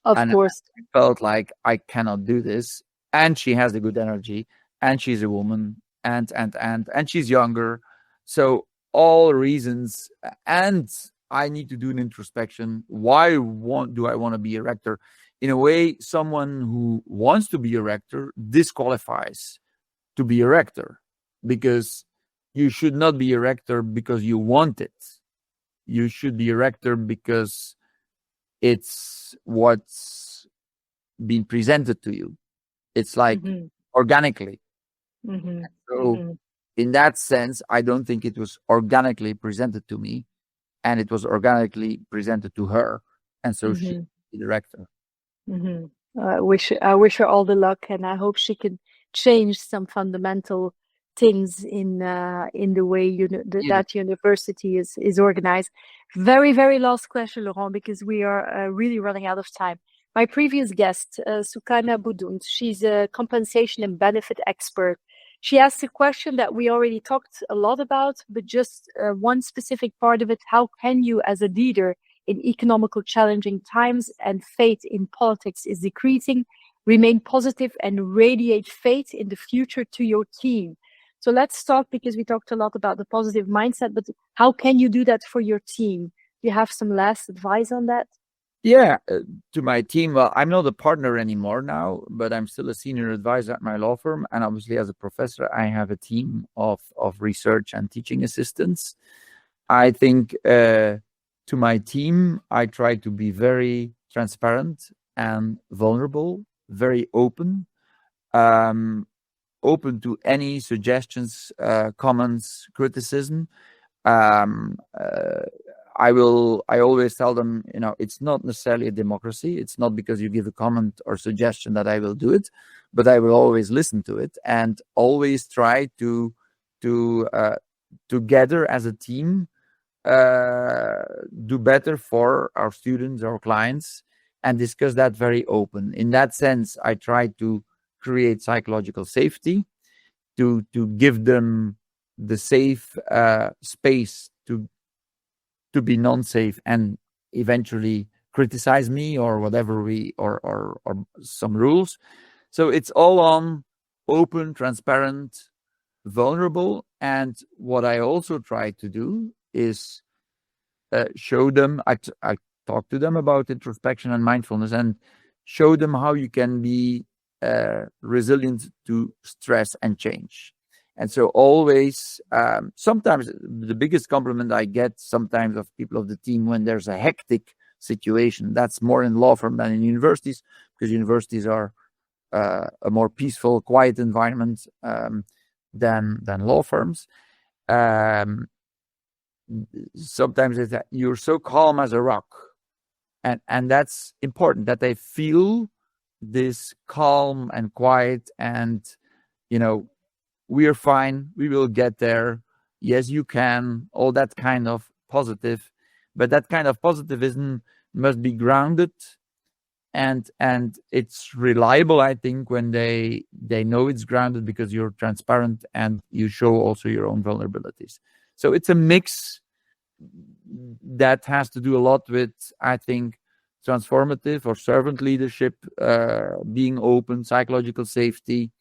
Of course. I felt like I cannot do this. And she has the good energy, and she's a woman, and she's younger. So all reasons, and I need to do an introspection. Why do I want to be a rector? In a way, someone who wants to be a rector disqualifies to be a rector, because you should not be a rector because you want it. You should be a rector because it's what's been presented to you. It's like organically. So in that sense, I don't think it was organically presented to me, and it was organically presented to her. And so she's the director. I wish her all the luck, and I hope she can change some fundamental things in the way that university is organized. Very, very last question, Laurent, because we are really running out of time. My previous guest, Sukarna Budund, she's a compensation and benefit expert. She asked a question that we already talked a lot about, but just one specific part of it. How can you, as a leader in economical challenging times and faith in politics is decreasing, remain positive and radiate faith in the future to your team? So let's talk, because we talked a lot about the positive mindset, but how can you do that for your team? Do you have some last advice on that? Yeah, to my team. Well, I'm not a partner anymore now, but I'm still a senior advisor at my law firm. And obviously, as a professor, I have a team of research and teaching assistants. I think to my team, I try to be very transparent and vulnerable, very open, open to any suggestions, comments, criticism. I always tell them, it's not necessarily a democracy. It's not because you give a comment or suggestion that I will do it, but I will always listen to it and always try to together as a team do better for our students, our clients, and discuss that very open. In that sense, I try to create psychological safety, to give them the safe space to be non-safe and eventually criticize me or whatever or some rules. So it's all on open, transparent, vulnerable. And what I also try to do is show them, I talk to them about introspection and mindfulness and show them how you can be resilient to stress and change. And so always, sometimes the biggest compliment I get sometimes of people of the team when there's a hectic situation, that's more in law firm than in universities, because universities are a more peaceful, quiet environment than law firms. Sometimes it's that you're so calm as a rock. And that's important, that they feel this calm and quiet and, we are fine. We will get there. Yes, you can. All that kind of positive, but that kind of positivism must be grounded, and it's reliable. I think when they know it's grounded because you're transparent and you show also your own vulnerabilities. So it's a mix that has to do a lot with, I think, transformative or servant leadership, being open, psychological safety.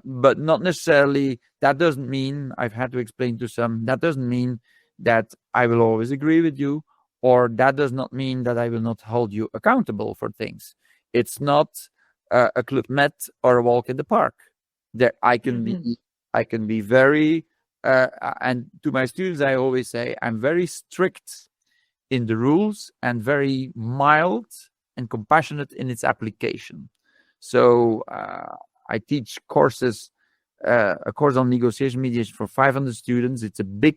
But not necessarily, that doesn't mean, I've had to explain to some, that doesn't mean that I will always agree with you, or that does not mean that I will not hold you accountable for things. It's not a club med or a walk in the park. There, I can be very, and to my students, I always say, I'm very strict in the rules and very mild and compassionate in its application. So, I teach courses, a course on negotiation mediation for 500 students. It's a big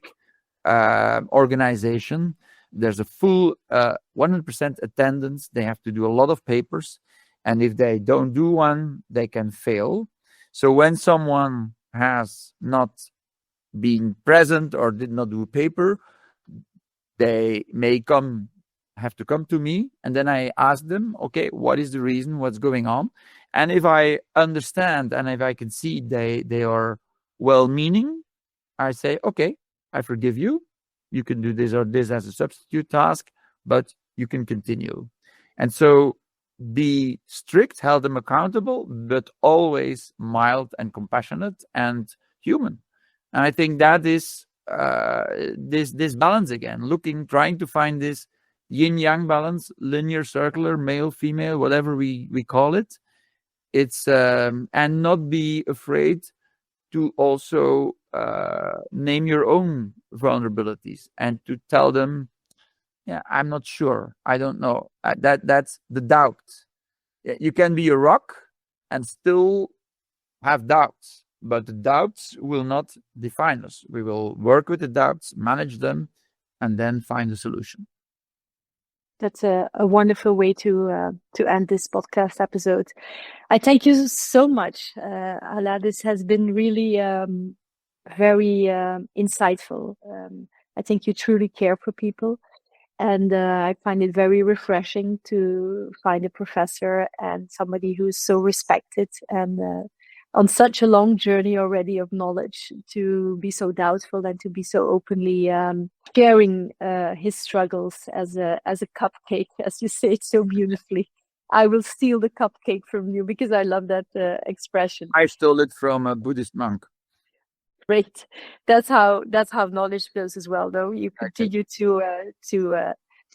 organization. There's a full 100% attendance. They have to do a lot of papers. And if they don't do one, they can fail. So when someone has not been present or did not do a paper, they may have to come to me, and then I ask them, okay, what is the reason, what's going on? And if I understand and if I can see they are well-meaning, I say, okay, I forgive you. You can do this or this as a substitute task, but you can continue. And so be strict, hold them accountable, but always mild and compassionate and human. And I think that is this balance again, trying to find this yin-yang balance, linear, circular, male, female, whatever we call it. It's and not be afraid to also name your own vulnerabilities and to tell them, yeah, I'm not sure, I don't know. That's the doubt. You can be a rock and still have doubts, but the doubts will not define us. We will work with the doubts, manage them, and then find a solution. That's a wonderful way to end this podcast episode. I thank you so much, Alain. This has been really very insightful. I think you truly care for people. And I find it very refreshing to find a professor and somebody who's so respected. And on such a long journey already of knowledge, to be so doubtful and to be so openly sharing his struggles as a cupcake, as you say it so beautifully. I will steal the cupcake from you because I love that expression. I stole it from a Buddhist monk. Great. That's how knowledge goes as well, though. You continue to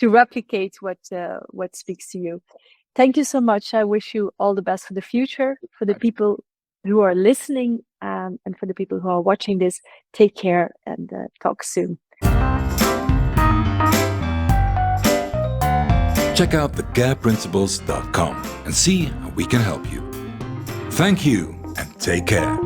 replicate what speaks to you. Thank you so much. I wish you all the best for the future, for the people who are listening, and for the people who are watching this. Take care and talk soon. Check out thecareprinciples.com and see how we can help you. Thank you and take care.